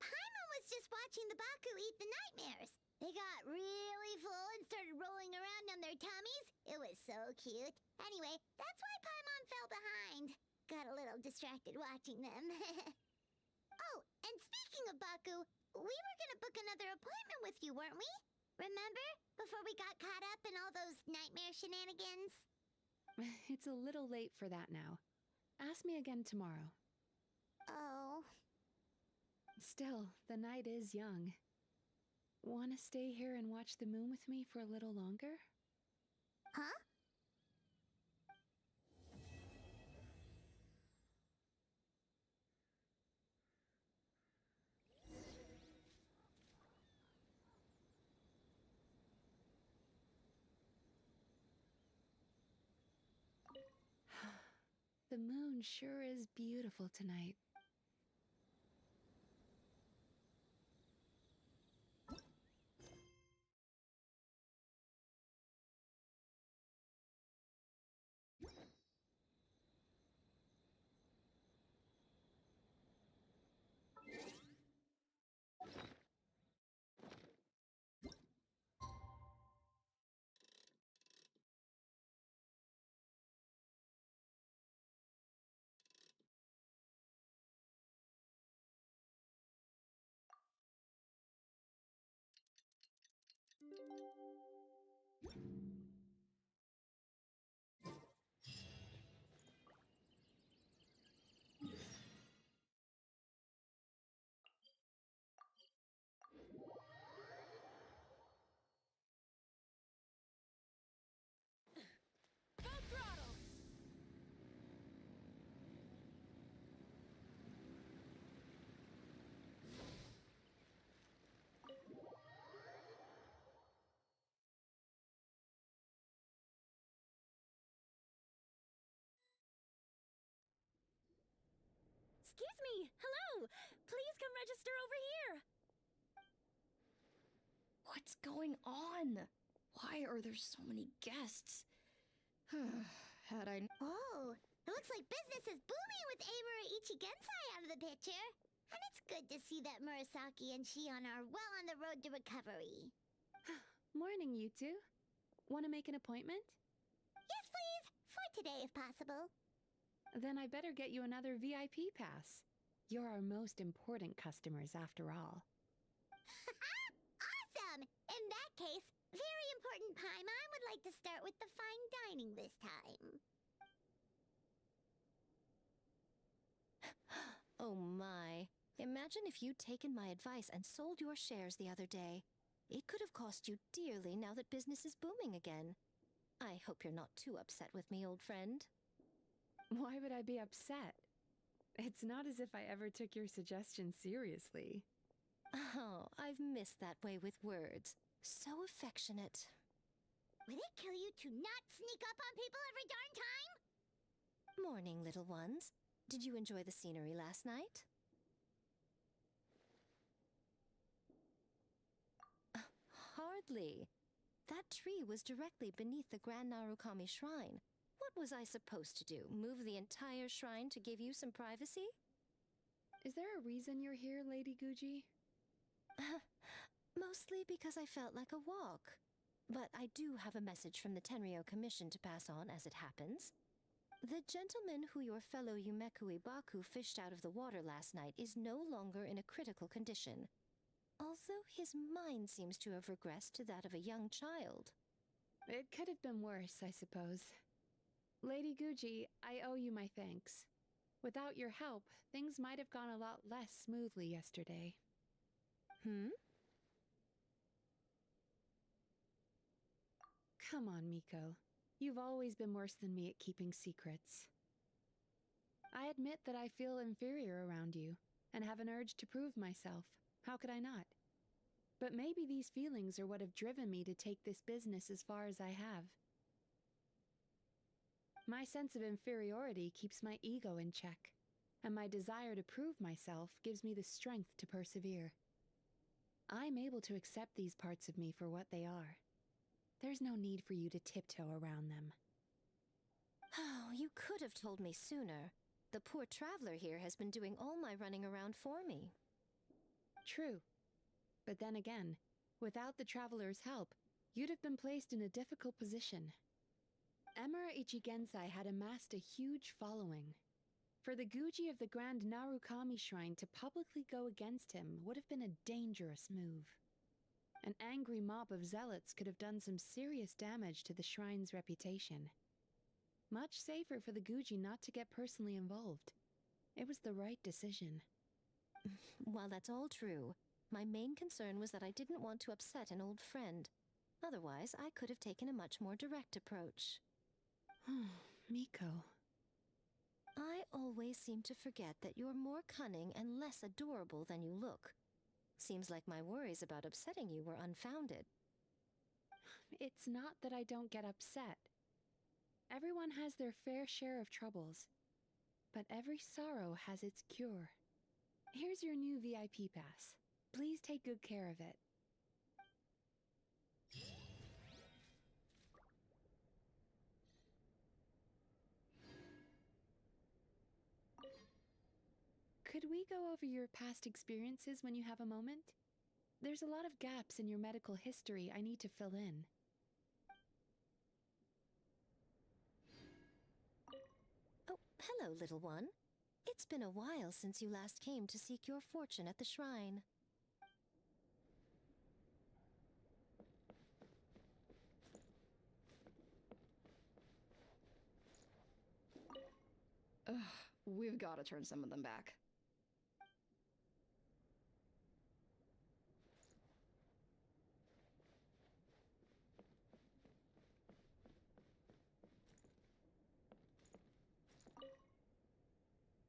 Paimon was just watching the Baku eat the nightmares. They got really full and started rolling around on their tummies. It was so cute. Anyway, that's why Paimon fell behind. Got a little distracted watching them. Oh, and speaking of Baku, we were gonna book another appointment with you, weren't we? Remember? Before we got caught up in all those nightmare shenanigans? It's a little late for that now. Ask me again tomorrow. Oh. Still, the night is young. Want to stay here and watch the moon with me for a little longer? Huh? The moon sure is beautiful tonight. Full throttle! Excuse me! Hello! Please come register over here! What's going on? Why are there so many guests? Had I... Oh, it looks like business is booming with Amura Ichigensai out of the picture. And it's good to see that Murasaki and Shion are well on the road to recovery. Morning, you two. Want to make an appointment? Yes, please. For today, if possible. Then I better get you another VIP pass. You're our most important customers, after all. Awesome! In that case, very important Paimon would like to start with the fine dining this time. Oh my. Imagine if you'd taken my advice and sold your shares the other day. It could have cost you dearly now that business is booming again. I hope you're not too upset with me, old friend. Why would I be upset? It's not as if I ever took your suggestion seriously. Oh, I've missed that way with words. So affectionate. Would it kill you to not sneak up on people every darn time? Morning, little ones. Did you enjoy the scenery last night? Hardly. That tree was directly beneath the Grand Narukami Shrine. What was I supposed to do? Move the entire shrine to give you some privacy? Is there a reason you're here, Lady Guji? Mostly because I felt like a walk. But I do have a message from the Tenryo Commission to pass on as it happens. The gentleman who your fellow Yumekui Baku fished out of the water last night is no longer in a critical condition. Although his mind seems to have regressed to that of a young child. It could have been worse, I suppose. Lady Guji, I owe you my thanks. Without your help, things might have gone a lot less smoothly yesterday. Come on, Miko. You've always been worse than me at keeping secrets. I admit that I feel inferior around you, and have an urge to prove myself. How could I not? But maybe these feelings are what have driven me to take this business as far as I have. My sense of inferiority keeps my ego in check, and my desire to prove myself gives me the strength to persevere. I'm able to accept these parts of me for what they are. There's no need for you to tiptoe around them. Oh, you could have told me sooner. The poor traveler here has been doing all my running around for me. True. But then again, without the traveler's help, you'd have been placed in a difficult position. Emira Ichigensai had amassed a huge following. For the Guji of the Grand Narukami Shrine to publicly go against him would have been a dangerous move. An angry mob of zealots could have done some serious damage to the shrine's reputation. Much safer for the Guji not to get personally involved. It was the right decision. While that's all true, my main concern was that I didn't want to upset an old friend. Otherwise, I could have taken a much more direct approach. Miko. I always seem to forget that you're more cunning and less adorable than you look. Seems like my worries about upsetting you were unfounded. It's not that I don't get upset. Everyone has their fair share of troubles. But every sorrow has its cure. Here's your new VIP pass. Please take good care of it. Could we go over your past experiences when you have a moment? There's a lot of gaps in your medical history I need to fill in. Oh, hello, little one. It's been a while since you last came to seek your fortune at the shrine. Ugh, we've got to turn some of them back.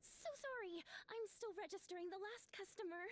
So sorry. I'm still registering the last customer.